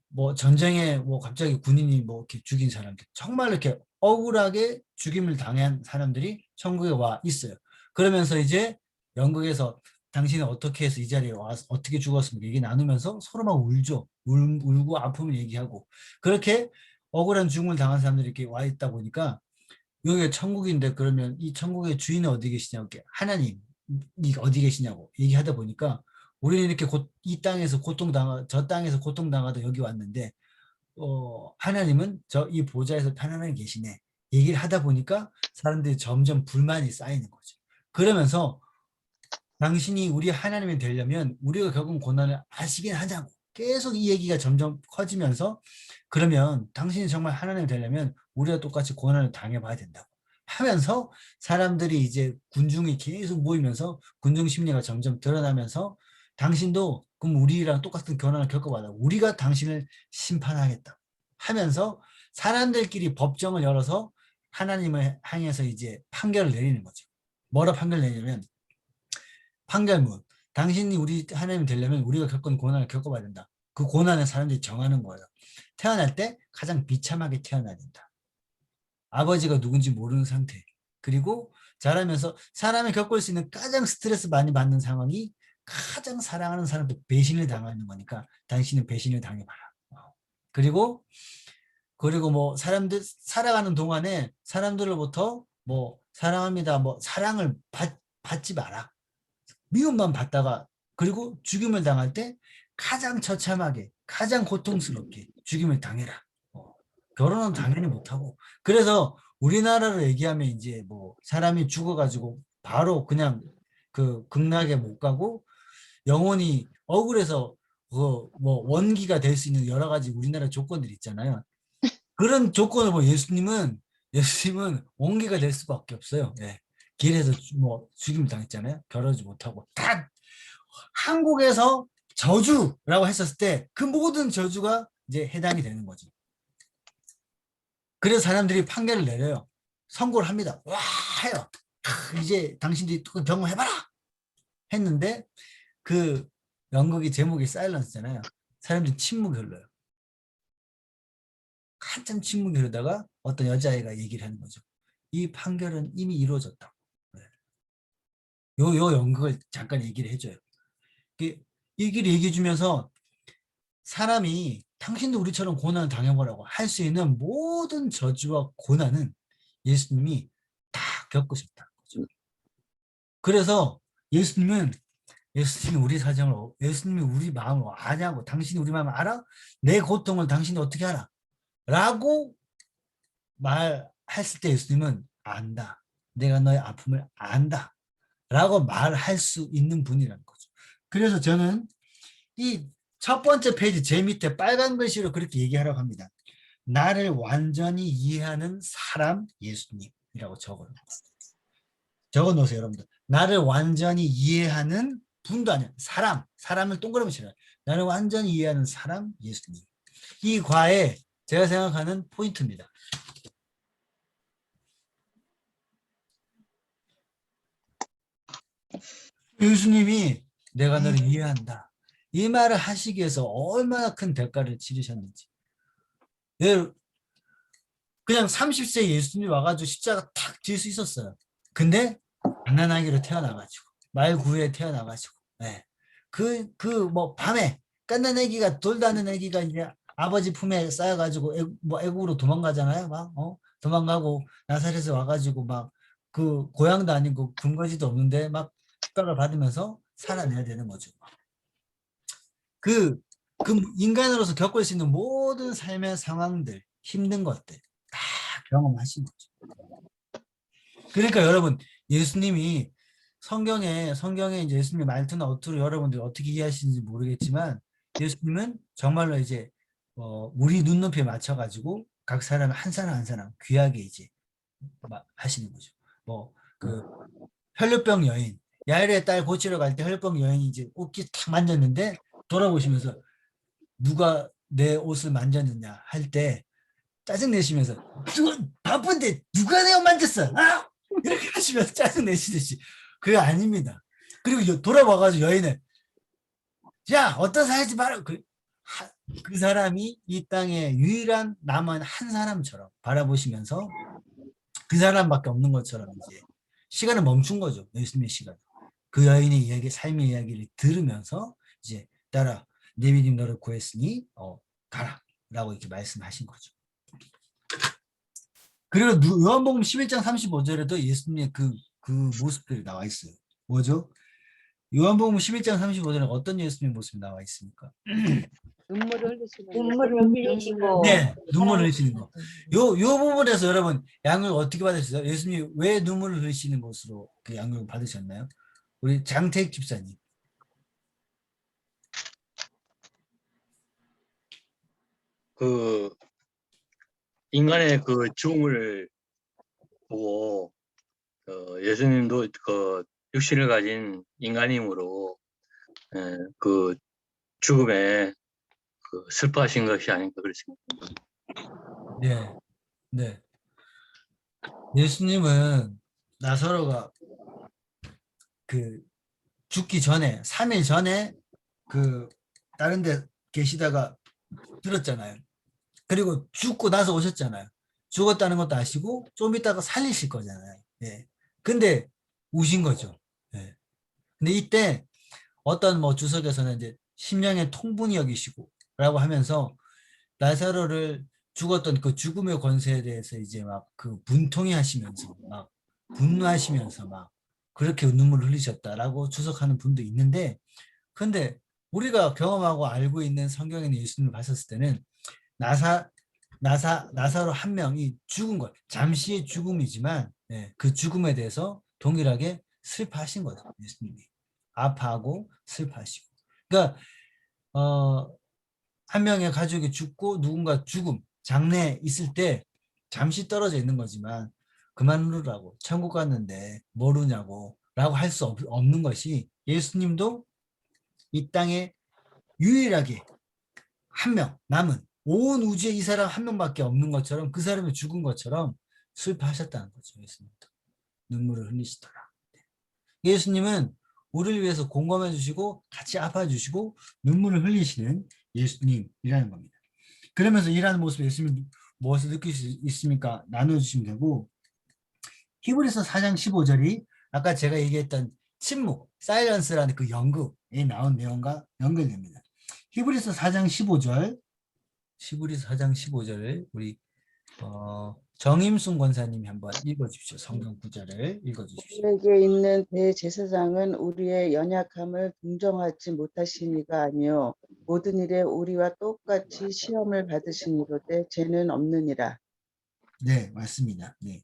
뭐 전쟁에 뭐 갑자기 군인이 뭐 이렇게 죽인 사람들, 정말 이렇게 억울하게 죽임을 당한 사람들이 천국에 와 있어요. 그러면서 이제 연극에서 당신은 어떻게 해서 이 자리에 와서 어떻게 죽었습니까? 얘기 나누면서 서로 막 울죠. 울고 아픔을 얘기하고, 그렇게 억울한 죽음을 당한 사람들이 이렇게 와 있다 보니까 여기가 천국인데 그러면 이 천국의 주인은 어디 계시냐고, 하나님 어디 계시냐고 얘기하다 보니까 우리는 이렇게 이 땅에서 저 땅에서 고통당하다 여기 왔는데 하나님은 이 보좌에서 편안하게 계시네 얘기를 하다 보니까 사람들이 점점 불만이 쌓이는 거죠. 그러면서 당신이 우리 하나님이 되려면 우리가 겪은 고난을 아시긴 하자고 계속 이 얘기가 점점 커지면서, 그러면 당신이 정말 하나님이 되려면 우리가 똑같이 고난을 당해봐야 된다고 하면서 사람들이 이제 군중이 계속 모이면서 군중 심리가 점점 드러나면서 당신도 그럼 우리랑 똑같은 고난을 겪어봐라. 우리가 당신을 심판하겠다 하면서 사람들끼리 법정을 열어서 하나님을 향해서 이제 판결을 내리는 거죠. 뭐라 판결을 내냐면 판결문. 당신이 우리 하나님이 되려면 우리가 겪은 고난을 겪어봐야 된다. 그 고난을 사람들이 정하는 거예요. 태어날 때 가장 비참하게 태어나야 된다. 아버지가 누군지 모르는 상태. 그리고 자라면서 사람이 겪을 수 있는 가장 스트레스 많이 받는 상황이 가장 사랑하는 사람한테 배신을 당하는 거니까 당신은 배신을 당해봐라. 그리고 뭐 사람들 살아가는 동안에 사람들로부터 뭐 사랑합니다, 뭐 사랑을 받지 마라. 미움만 받다가, 그리고 죽임을 당할 때 가장 처참하게 가장 고통스럽게 죽임을 당해라. 결혼은 당연히 못하고. 그래서 우리나라로 얘기하면 이제 뭐 사람이 죽어가지고 바로 그냥 그 극락에 못 가고 영혼이 억울해서 뭐 원기가 될 수 있는 여러 가지 우리나라 조건들이 있잖아요. 그런 조건을 뭐 예수님은 원기가 될 수밖에 없어요. 예. 길에서 뭐 죽임을 당했잖아요. 결혼하지 못하고. 다 한국에서 저주라고 했었을 때 그 모든 저주가 이제 해당이 되는 거지. 그래서 사람들이 판결을 내려요. 선고를 합니다. 와 해요. 이제 당신들이 경험해봐라 했는데 그 연극이 제목이 사일런스잖아요. 사람들이 침묵이 흘러요. 한참 침묵이 흐르다가 어떤 여자애가 얘기를 하는 거죠. 이 판결은 이미 이루어졌다. 요 연극을 잠깐 얘기를 해줘요. 얘기를 얘기해주면서 사람이 당신도 우리처럼 고난을 당해보라고 할 수 있는 모든 저주와 고난은 예수님이 다 겪으셨다는 거죠. 그래서 예수님이 우리 사정을, 예수님이 우리 마음을 아냐고. 당신이 우리 마음을 알아? 내 고통을 당신이 어떻게 알아? 라고 말했을 때 예수님은 안다. 내가 너의 아픔을 안다. 라고 말할 수 있는 분이라는 거죠. 그래서 저는 이 첫 번째 페이지 제 밑에 빨간 글씨로 그렇게 얘기하라고 합니다. 나를 완전히 이해하는 사람 예수님이라고 적어 놓으세요, 여러분들. 나를 완전히 이해하는 분도 아니야. 사람을 동그라미 치라. 나를 완전히 이해하는 사람 예수님. 이 과에 제가 생각하는 포인트입니다. 예수님이 내가 너를 이해한다. 이 말을 하시기 위해서 얼마나 큰 대가를 치르셨는지. 그냥 30세 예수님이 와가지고 십자가 탁 질 수 있었어요. 근데 갓난아기로 태어나가지고 말구에 태어나가지고 뭐 밤에 갓난아기가 돌다는 아기가 이제 아버지 품에 쌓여가지고 애국으로 도망가잖아요. 도망가고 나사렛에 와가지고 막 그 고향도 아니고 근거지도 없는데 막 핍박을 받으면서 살아내야 되는 거죠. 그 인간으로서 겪을 수 있는 모든 삶의 상황들, 힘든 것들 다 경험하신 거죠. 그러니까 여러분, 예수님이 성경에 이제 예수님의 말투나 어투로 여러분들이 어떻게 이해하시는지 모르겠지만 예수님은 정말로 이제 우리 눈높이에 맞춰가지고 각 사람 한 사람 한 사람 귀하게 이제 하시는 거죠. 뭐 그 혈류병 여인 야일의 딸 고치러 갈 때 혈류병 여인이 이제 옷깃 탁 만졌는데 돌아보시면서 누가 내 옷을 만졌느냐 할 때 짜증 내시면서 바쁜데 누가 내 옷 만졌어? 아! 이렇게 하시면서 짜증 내시듯이 그게 아닙니다. 그리고 돌아와가지고 여인을 야 어떤 사람인지 말아 그 사람이 이 땅에 유일한 남은 한 사람처럼 바라보시면서 그 사람밖에 없는 것처럼 이제 시간을 멈춘 거죠. 예수님의 시간. 그 여인의 이야기, 삶의 이야기를 들으면서 이제 따라 내 믿음 너를 구했으니 가라 라고 이렇게 말씀하신 거죠. 그리고 요한복음 11장 35절에도 예수님의 그 모습들이 나와 있어요. 뭐죠? 요한복음 11장 35절에 어떤 예수님의 모습이 나와 있습니까? 눈물을 흘리시는 눈물을 흘리시고 네, 눈물을 흘리시는 거. 요 부분에서 여러분 양육을 어떻게 받으셨어요? 예수님이 왜 눈물을 흘리시는 것으로 그 양육을 받으셨나요? 우리 장태익 집사님. 그 인간의 그 죽음을 보고 예수님도 그 육신을 가진 인간이므로 그 죽음에 그 슬퍼하신 것이 아닌가 그렇습니다. 네, 네. 예수님은 나사로가 그 죽기 전에 3일 전에 그 다른 데 계시다가 들었잖아요. 그리고 죽고 나서 오셨잖아요. 죽었다는 것도 아시고 좀 이따가 살리실 거잖아요. 예. 근데 우신 거죠. 예. 근데 이때 어떤 뭐 주석에서는 이제 심령의 통분이 여기시고 라고 하면서 나사로를 죽었던 그 죽음의 권세에 대해서 이제 막 그 분통해 하시면서 막 분노하시면서 막 그렇게 눈물을 흘리셨다라고 주석하는 분도 있는데 근데 우리가 경험하고 알고 있는 성경에 있는 예수님을 봤었을 때는 나사로 한 명이 죽은 것 잠시의 죽음이지만 그 죽음에 대해서 동일하게 슬퍼하신 거죠. 예수님이 아파하고 슬퍼하시고 그러니까 한 명의 가족이 죽고 누군가 죽음 장례에 있을 때 잠시 떨어져 있는 거지만 그만 울으라고 천국 갔는데 모르냐고 라고 할 수 없는 것이 예수님도 이 땅에 유일하게 한 명 남은 온 우주에 이 사람 한 명밖에 없는 것처럼 그 사람이 죽은 것처럼 슬퍼하셨다는 거죠. 예수님도 눈물을 흘리시더라. 예수님은 우리를 위해서 공감해 주시고 같이 아파해 주시고 눈물을 흘리시는 예수님이라는 겁니다. 그러면서 일하는 모습에 예수님이 무엇을 느낄 수 있습니까? 나눠주시면 되고 히브리서 4장 15절이 아까 제가 얘기했던 침묵, 사일런스라는 그 연극에 나온 내용과 연결됩니다. 히브리서 4장 15절 히브리서 4장 15절을 우리 정임순 권사님이 한번 읽어주십시오. 성경 구절을 읽어주십시오. 우리에게 있는 대제사장은 우리의 연약함을 동정하지 못하시니가 아니요 모든 일에 우리와 똑같이 시험을 받으시니로되 죄는 없느니라. 네, 맞습니다. 네.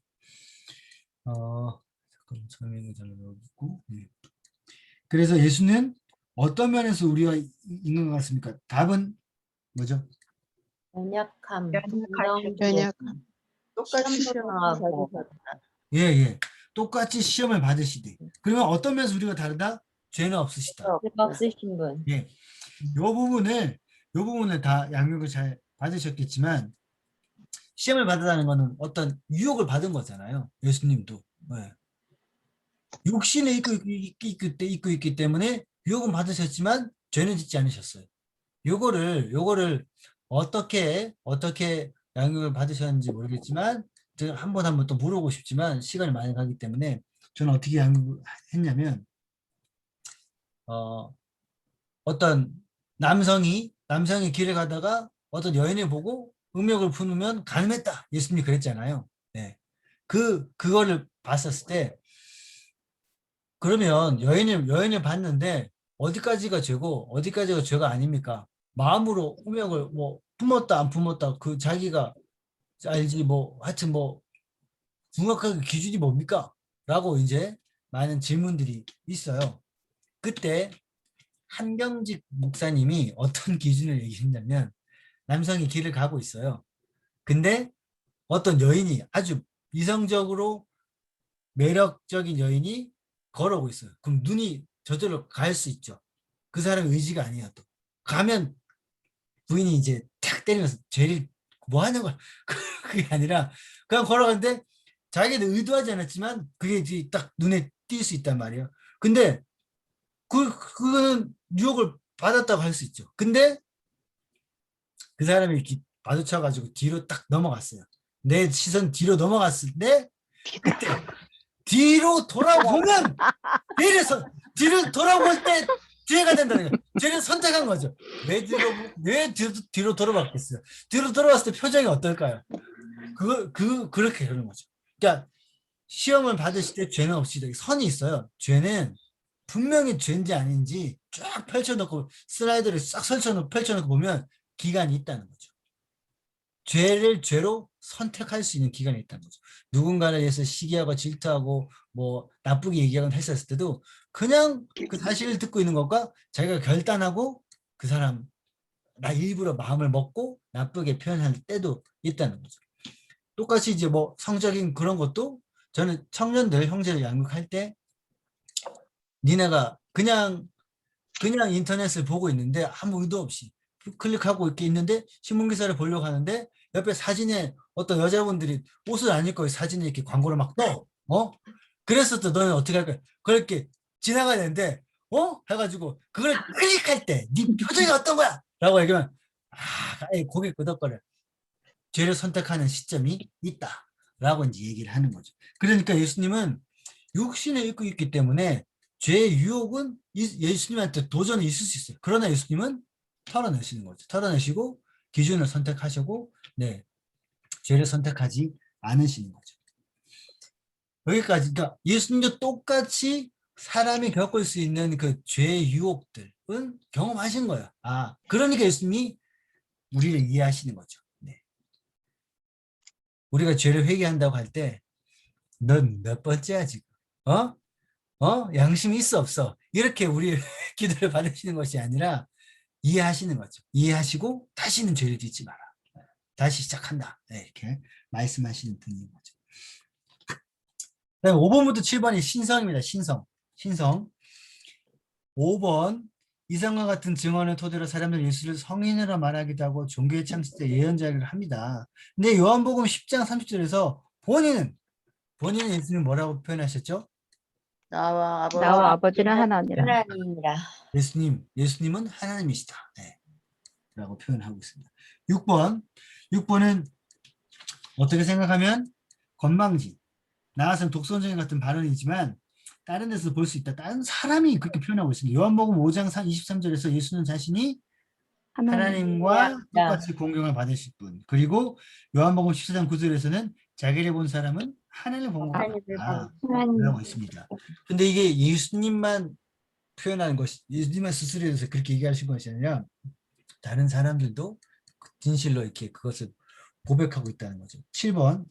잠깐 설명을 잘 넣어주고. 네. 그래서 예수는 어떤 면에서 우리와 있는 것 같습니까? 답은 뭐죠? 연약함, 연약함. 똑같이 시험을 하고 받으셨다. 예. 똑같이 시험을 받으시되. 그러면 어떤 면에서 우리가 다르다? 죄는 없으시다. 죄가 없으신 분. 예. 요 부분을 다 양육을 잘 받으셨겠지만 시험을 받았다는 거는 어떤 유혹을 받은 거잖아요. 예수님도. 네. 육신에 있고 있기 때문에 유혹은 받으셨지만 죄는 짓지 않으셨어요. 요거를 어떻게 양육을 받으셨는지 모르겠지만 제가 한 번 또 물어보고 싶지만 시간이 많이 가기 때문에 저는 어떻게 양육을 했냐면 어떤 남성이 길을 가다가 어떤 여인을 보고 음욕을 품으면 간음했다. 예수님이 그랬잖아요. 네. 그거를 봤었을 때 그러면 여인을 봤는데 어디까지가 죄고 어디까지가 죄가 아닙니까? 마음으로 음욕을 뭐 품었다 안 품었다 그 자기가 알지 뭐 하여튼 뭐 정확하게 기준이 뭡니까? 라고 이제 많은 질문들이 있어요. 그때 한경직 목사님이 어떤 기준을 얘기했냐면 남성이 길을 가고 있어요. 근데 어떤 여인이 아주 이성적으로 매력적인 여인이 걸어오고 있어요. 그럼 눈이 저절로 갈 수 있죠. 그 사람의 의지가 아니어도. 가면 부인이 이제 탁 때리면서 쟤를 뭐 하는 거야. 그게 아니라 그냥 걸어가는데 자기는 의도하지 않았지만 그게 이제 딱 눈에 띌 수 있단 말이에요. 근데 그거는 유혹을 받았다고 할 수 있죠. 근데 그 사람이 이렇게 마주쳐가지고 뒤로 딱 넘어갔어요. 내 시선 뒤로 넘어갔을 때 그때 뒤로 돌아보면 뒤로 돌아볼 때 뒤에가 된다는 거예요. 뒤를 선택한 거죠. 왜 뒤로 돌아봤겠어요? 뒤로 돌아봤을 때 표정이 어떨까요? 그렇게 그런 거죠. 그러니까 시험을 받으실 때 죄는 없이 선이 있어요. 죄는 분명히 죄인지 아닌지 쫙 펼쳐놓고 슬라이드를 싹 펼쳐놓고 보면 기간이 있다는 거죠. 죄를 죄로 선택할 수 있는 기간이 있다는 거죠. 누군가를 위해서 시기하고 질투하고 뭐 나쁘게 얘기하거나 했었을 때도 그냥 그 사실을 듣고 있는 것과 자기가 결단하고 그 사람 나 일부러 마음을 먹고 나쁘게 표현할 때도 있다는 거죠. 똑같이 이제 뭐 성적인 그런 것도 저는 청년들 형제를 양육할 때 니네가 그냥 인터넷을 보고 있는데 아무 의도 없이 클릭하고 이렇게 있는데 신문기사를 보려고 하는데 옆에 사진에 어떤 여자분들이 옷을 안 입고 사진에 이렇게 광고를 막 떠. 그래서 또 너는 어떻게 할 거야? 그렇게 지나가야 되는데 해가지고 그걸 클릭할 때 네 표정이 어떤 거야? 라고 얘기하면 고개 끄덕거려. 죄를 선택하는 시점이 있다. 라고 이제 얘기를 하는 거죠. 그러니까 예수님은 육신에 입고 있기 때문에 죄의 유혹은 예수님한테 도전이 있을 수 있어요. 그러나 예수님은 털어내시는 거죠. 털어내시고 기준을 선택하시고 죄를 선택하지 않으시는 거죠. 여기까지. 그러니까 예수님도 똑같이 사람이 겪을 수 있는 그 죄의 유혹들은 경험하신 거예요. 그러니까 예수님이 우리를 이해하시는 거죠. 우리가 죄를 회개한다고 할 때 넌 몇 번째야 지금? 양심이 있어 없어? 이렇게 우리 기도를 받으시는 것이 아니라 이해하시는 거죠. 이해하시고 다시는 죄를 짓지 마라. 다시 시작한다. 이렇게 말씀하시는 분인 거죠. 그다음에 5번부터 7번이 신성입니다. 신성. 5번 이성과 같은 증언을 토대로 사람들 예수를 성인으로 말하기도 하고 종교의 창시 때 예언 자격을 합니다. 근데 요한복음 10장 30절에서 본인은 예수님 뭐라고 표현하셨죠? 나와 아버지는 하나니라. 하나님이라. 예수님은 하나님이시다. 라고 표현하고 있습니다. 6번은 어떻게 생각하면 건방진, 나아선 독선적인 같은 발언이지만 다른 데서 볼 수 있다. 다른 사람이 그렇게 표현하고 있습니다. 요한복음 5장 23절에서 예수는 자신이 하나님과 똑같이 공경을 받으실 분. 그리고 요한복음 14장 9절에서는 자기를 본 사람은 하나님을 본 것 같다. 라고 있습니다. 근데 이게 예수님만 표현하는 것이, 예수님만 스스로에서 그렇게 얘기하신 것이 아니라 다른 사람들도 진실로 이렇게 그것을 고백하고 있다는 거죠. 7번,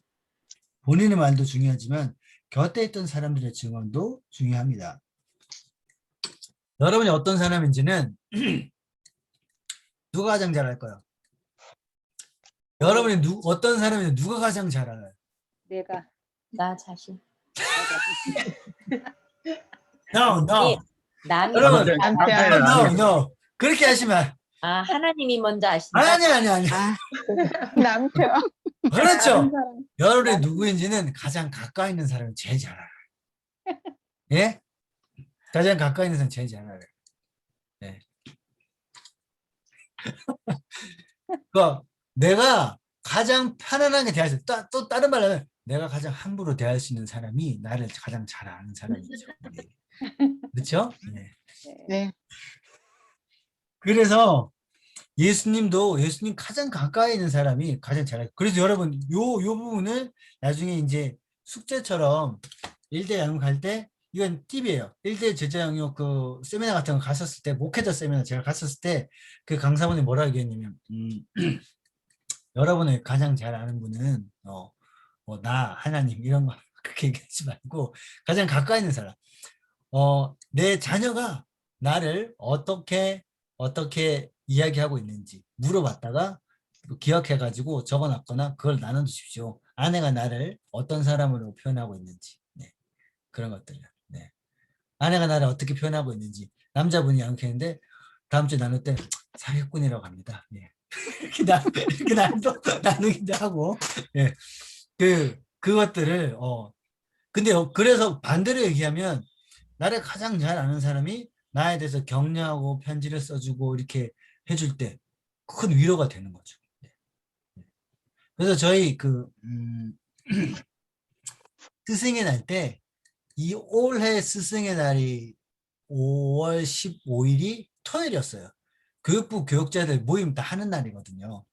본인의 말도 중요하지만 곁에 있던 사람들의 증언도 중요합니다. 여러분이 어떤 사람인지는 누가 가장 잘 알까요? 여러분이 어떤 사람인지 누가 가장 잘 알아요? 내가 나 자신. No. 남이 여러분, 남편. No. 그렇게 하시면 하나님이 먼저 아신다. 아니. 남편. 그렇죠. 여러분이 누구인지는 가장 가까이 있는 사람이 제일 잘 알아요. 예? 가장 가까이 있는 사람이 제일 잘 알아요. 예. 그러니까 내가 가장 편안하게 대할 수, 또 다른 말로 하면 내가 가장 함부로 대할 수 있는 사람이 나를 가장 잘 아는 사람이죠. 그렇죠? 네. 그래서 예수님 가장 가까이 있는 사람이 가장 잘 알아요. 그래서 여러분 요 부분을 나중에 이제 숙제처럼 1대 양육할 때 이건 팁이에요. 1대 제자 양육 그 세미나 같은 거 갔었을 때, 목회자 세미나 제가 갔었을 때 그 강사분이 뭐라고 얘기했냐면 여러분을 가장 잘 아는 분은 나 하나님 이런 거 그렇게 얘기하지 말고 가장 가까이 있는 사람. 내 자녀가 나를 어떻게 이야기하고 있는지 물어봤다가 기억해가지고 적어놨거나 그걸 나눠주십시오. 아내가 나를 어떤 사람으로 표현하고 있는지. 네. 그런 것들을. 네. 아내가 나를 어떻게 표현하고 있는지. 남자분이 양육했는데 다음 주에 나눌 때 사기꾼이라고 합니다. 예. 이렇게 나누기도 하고. 예. 그것들을 근데 그래서 반대로 얘기하면 나를 가장 잘 아는 사람이 나에 대해서 격려하고 편지를 써주고 이렇게 해줄 때 큰 위로가 되는 거죠. 그래서 저희 스승의 날 때 이 올해 스승의 날이 5월 15일이 토요일이었어요. 교육부 교육자들 모임 다 하는 날이거든요.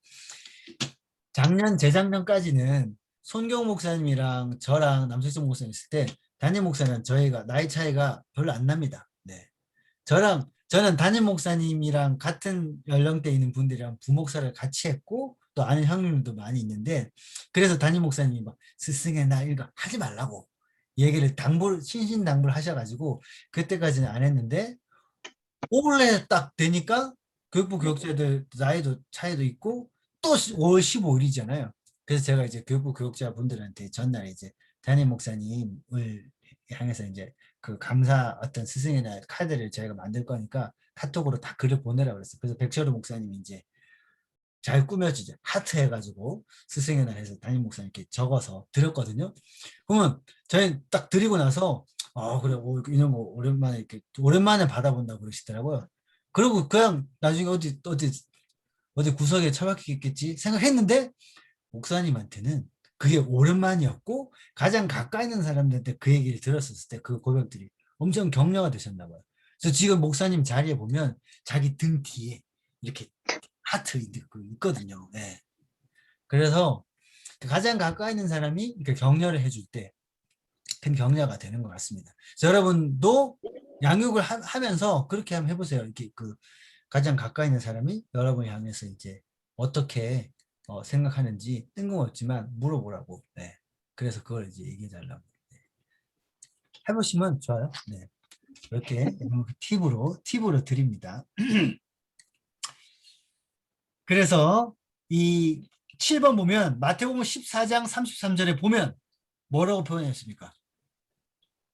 재작년까지는 손경 목사님이랑 저랑 남석정 목사님 있을 때 담임 목사는 저희가 나이 차이가 별로 안 납니다. 네. 저는 담임 목사님이랑 같은 연령대 있는 분들이랑 부목사를 같이 했고 또 아는 형님들도 많이 있는데 그래서 담임 목사님이 막 스승의 날 이거 하지 말라고 얘기를 신신당부를 하셔가지고 그때까지는 안 했는데 올해 딱 되니까 교육부 교육자들 나이도 차이도 있고 또 5월 15일이잖아요. 그래서 제가 이제 교육부 교육자 분들한테 전날 이제 담임 목사님을 향해서 이제 그 감사 어떤 스승의 날 카드를 저희가 만들 거니까 카톡으로 다 글을 보내라고 그랬어요. 그래서 백철우 목사님이 이제 잘 꾸며주죠. 하트 해가지고 스승의 날 해서 담임 목사님께 적어서 드렸거든요. 그러면 저희 딱 드리고 나서 그래 이런 거 오랜만에 받아본다고 그러시더라고요. 그리고 그냥 나중에 어디 구석에 처박히겠지 생각했는데 목사님한테는 그게 오랜만이었고 가장 가까이 있는 사람들한테 그 얘기를 들었을 때 그 고백들이 엄청 격려가 되셨나 봐요. 그래서 지금 목사님 자리에 보면 자기 등 뒤에 이렇게 하트 있거든요. 네. 그래서 가장 가까이 있는 사람이 이렇게 격려를 해줄 때 큰 격려가 되는 것 같습니다. 그래서 여러분도 양육을 하면서 그렇게 한번 해보세요. 이렇게 가장 가까이 있는 사람이 여러분을 향해서 이제 어떻게 생각하는지 뜬금없지만 물어보라고. 네. 그래서 그걸 이제 얘기해달라고. 네. 해보시면 좋아요. 네. 이렇게 팁으로 드립니다. 그래서 이 7번 보면 마태복음 14장 33절에 보면 뭐라고 표현했습니까?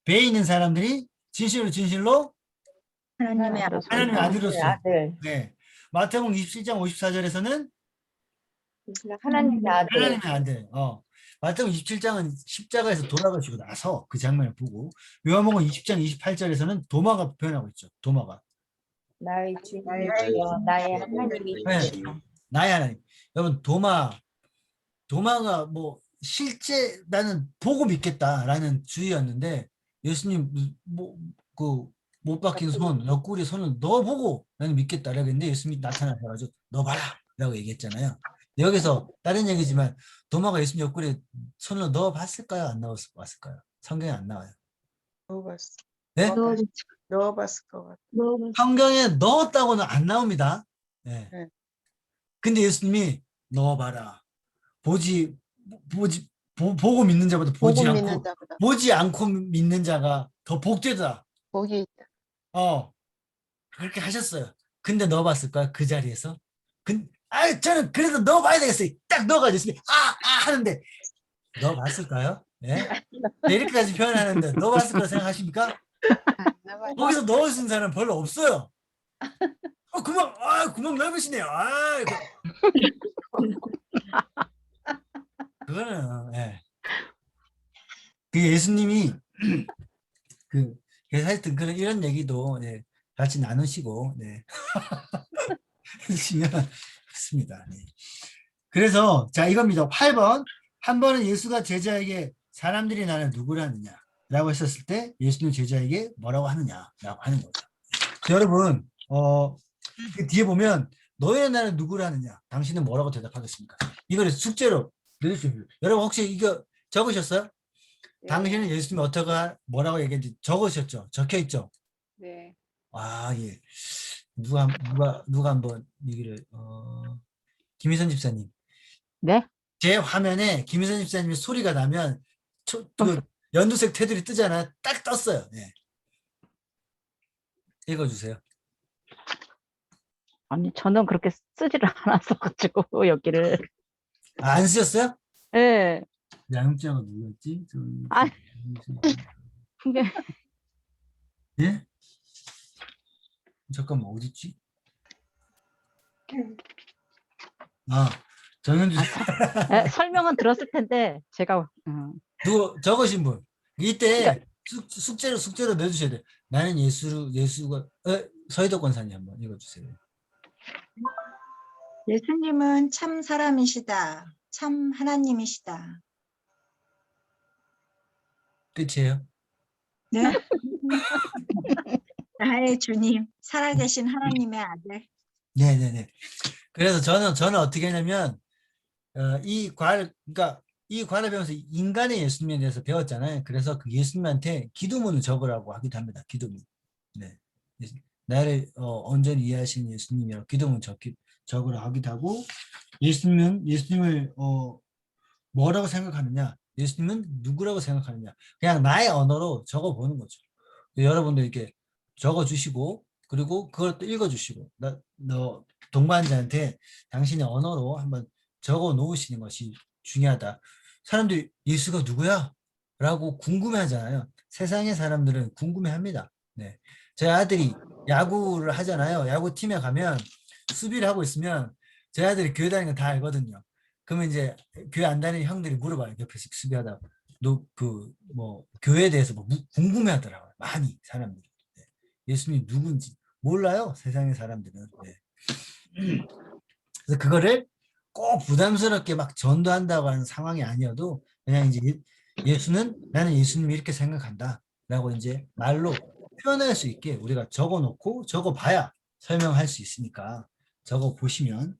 배에 있는 사람들이 진실로 하나님의 하나님의 아들로서. 아들. 네. 마태복음 27장 54절에서는 하나님의 아들. 하나님의 아들. 마태복음 27장은 십자가에서 돌아가시고 나서 그 장면을 보고 요한복음 20장 28절에서는 도마가 표현하고 있죠. 도마가. 나의 주님이시여 나의 하나님이시여. 네. 나의 하나님. 여러분 도마가 뭐 실제 나는 보고 믿겠다라는 주의였는데 예수님 못 박힌 손, 옆구리 손을 넣어보고 나는 믿겠다라고 했는데 예수님이 나타나셔가지고 넣어봐라 라고 얘기했잖아요. 여기서 다른 얘기지만 도마가 예수님 옆구리에 손을 넣어봤을까요? 안 넣어봤을까요? 성경에 안 나와요. 넣어봤어. 네? 넣어봤을 것 같아. 성경에 넣었다고는 안 나옵니다. 네. 네. 근데 예수님이 넣어봐라. 보고 믿는 자보다 보지 않고 믿는 자가 더 복되다. 복이 그렇게 하셨어요. 근데 넣어봤을까요? 그 자리에서? 저는 그래도 넣어봐야 되겠어요. 딱 넣어가지고 하는데 넣어봤을까요? 네? 네, 이렇게까지 표현하는데 넣어봤을 거라 생각하십니까? 거기서 넣으신 사람 별로 없어요. 구멍 넓으시네요. 그거는 그 예수님이 그래서 하여튼 이런 얘기도 같이 나누시고 해주시면 좋습니다. 네. 그래서 자 이겁니다. 8번 한 번은 예수가 제자에게 사람들이 나를 누구라느냐 라고 했었을 때 예수는 제자에게 뭐라고 하느냐라고 하는 거죠. 여러분 그 뒤에 보면 너희는 나를 누구라느냐 당신은 뭐라고 대답하겠습니까? 이걸 숙제로 내주십시오. 여러분 혹시 이거 적으셨어요? 네. 당신은 예수님이 뭐라고 얘기했는지 적으셨죠? 적혀있죠? 네. 예. 누가 한번 얘기를 김희선 집사님. 네? 제 화면에 김희선 집사님의 소리가 나면 연두색 테두리 뜨잖아요. 딱 떴어요. 네. 읽어주세요. 아니, 저는 그렇게 쓰지를 않았어가지고, 여기를. 아, 안 쓰셨어요? 예. 양육자가 누구였지? 아. 그게 예? 잠깐만 어딨지? 아, 정현주 설명은 들었을 텐데, 제가, 누구 적으신 분 이때 그러니까- 숙제로 내주셔야 돼. 나는 예수가 서희덕 권사님 한번 읽어주세요. 예수님은 참 사람이시다. 참 하나님이시다. 끝이에요? 네. 나의 주님, 살아계신 하나님의 아들. 네네네. 그래서 저는 어떻게 했냐면 그러니까 이 과를 배우면서 인간의 예수님에 대해서 배웠잖아요. 그래서 그 예수님한테 기도문을 적으라고 하기도 합니다. 기도문. 네. 나를 온전히 이해하시는 예수님이라고 기도문 적으라고 하기도 하고, 예수님을 뭐라고 생각하느냐, 예수님은 누구라고 생각하느냐, 그냥 나의 언어로 적어보는 거죠. 여러분들 이렇게 적어주시고, 그리고 그걸 또 읽어주시고, 너 동반자한테 당신의 언어로 한번 적어 놓으시는 것이 중요하다. 사람들이 예수가 누구야? 라고 궁금해 하잖아요. 세상의 사람들은 궁금해 합니다. 네. 제 아들이 야구를 하잖아요. 야구팀에 가면 수비를 하고 있으면 제 아들이 교회 다니는 거 다 알거든요. 그러면 이제 교회 안 다니는 형들이 물어봐요. 옆에서 수비하다가. 교회에 대해서 궁금해 하더라고요. 많이 사람들이. 네. 예수님이 누군지 몰라요. 세상의 사람들은. 네. 그래서 그거를 꼭 부담스럽게 막 전도한다고 하는 상황이 아니어도 그냥 이제 나는 예수님이 이렇게 생각한다 라고 이제 말로 표현할 수 있게 우리가 적어놓고 적어봐야 설명할 수 있으니까 적어보시면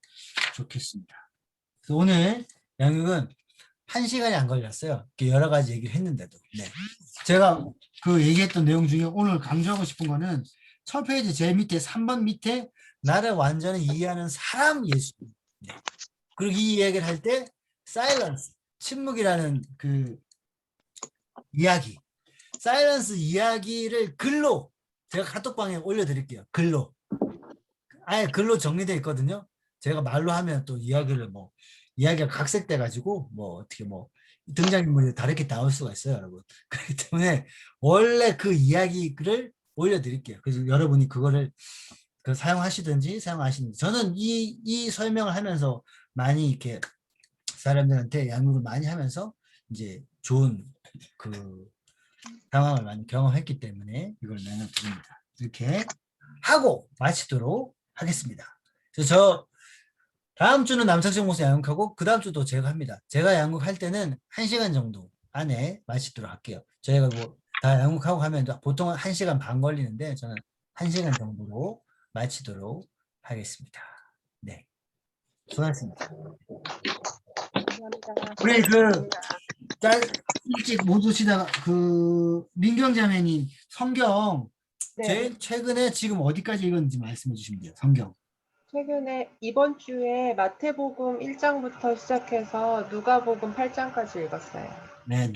좋겠습니다. 그래서 오늘 양육은 1시간이 안 걸렸어요. 여러 가지 얘기를 했는데도. 네. 제가 그 얘기했던 내용 중에 오늘 강조하고 싶은 거는 첫 페이지 제일 밑에 3번 밑에 나를 완전히 이해하는 사람 예수님. 네. 그리고 이 이야기를 할 때 사일런스, 침묵이라는 그 이야기, 사일런스 이야기를 글로 제가 카톡방에 올려드릴게요. 글로. 아예 글로 정리되어 있거든요. 제가 말로 하면 또 이야기가 각색돼 가지고 어떻게 등장인물이 다르게 나올 수가 있어요, 여러분. 그렇기 때문에 원래 그 이야기를 올려드릴게요. 그래서 여러분이 그거를 사용하시든지 저는 이 설명을 하면서 많이 이렇게 사람들한테 양육을 많이 하면서 이제 좋은 그 상황을 많이 경험했기 때문에 이걸 나눠드립니다. 이렇게 하고 마치도록 하겠습니다. 그래서 저 다음 주는 남석정 목사 양육하고 그 다음 주도 제가 합니다. 제가 양육할 때는 1시간 정도 안에 마치도록 할게요. 저희가 다 양육하고 하면 보통 1시간 반 걸리는데 저는 1시간 정도로 마치도록 하겠습니다. 네. 수고하셨습니다. 우리 일찍 못 오시다가 민경자매님 성경 제일 최근에 지금 어디까지 읽었는지 말씀해 주시면 돼요. 성경. 최근에 이번 주에 마태복음 1장부터 시작해서 누가복음 8장까지 읽었어요. 네,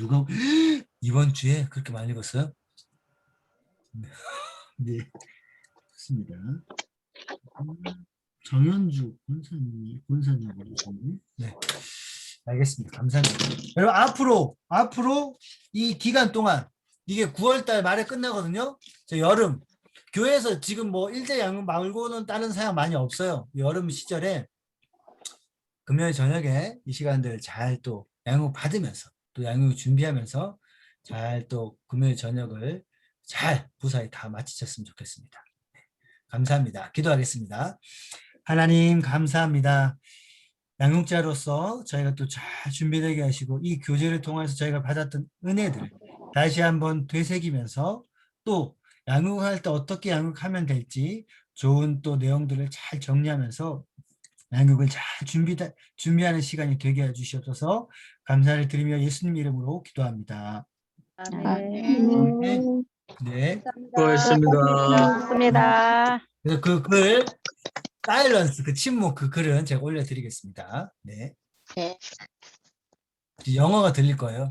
이번 주에 그렇게 많이 읽었어요? 네, 좋습니다. 정현주 권사님. 네, 알겠습니다. 감사합니다. 여러분 앞으로 이 기간 동안 이게 9월달 말에 끝나거든요. 여름 교회에서 지금 1대 양육 말고는 다른 사역 많이 없어요. 여름 시절에 금요일 저녁에 이 시간들 잘 또 양육 받으면서 또 양육 준비하면서 잘 또 금요일 저녁을 잘 무사히 다 마치셨으면 좋겠습니다. 네, 감사합니다. 기도하겠습니다. 하나님 감사합니다. 양육자로서 저희가 또 잘 준비되게 하시고 이 교제를 통해서 저희가 받았던 은혜들 다시 한번 되새기면서 또 양육할 때 어떻게 양육하면 될지 좋은 또 내용들을 잘 정리하면서 양육을 잘 준비하는 시간이 되게 해주시옵소서. 감사를 드리며 예수님 이름으로 기도합니다. 아멘. 네. 수고하셨습니다. 좋습니다. 그래서 그 글, 사일런스, 그 침묵, 그 글은 제가 올려드리겠습니다. 네. 네. 영어가 들릴 거예요.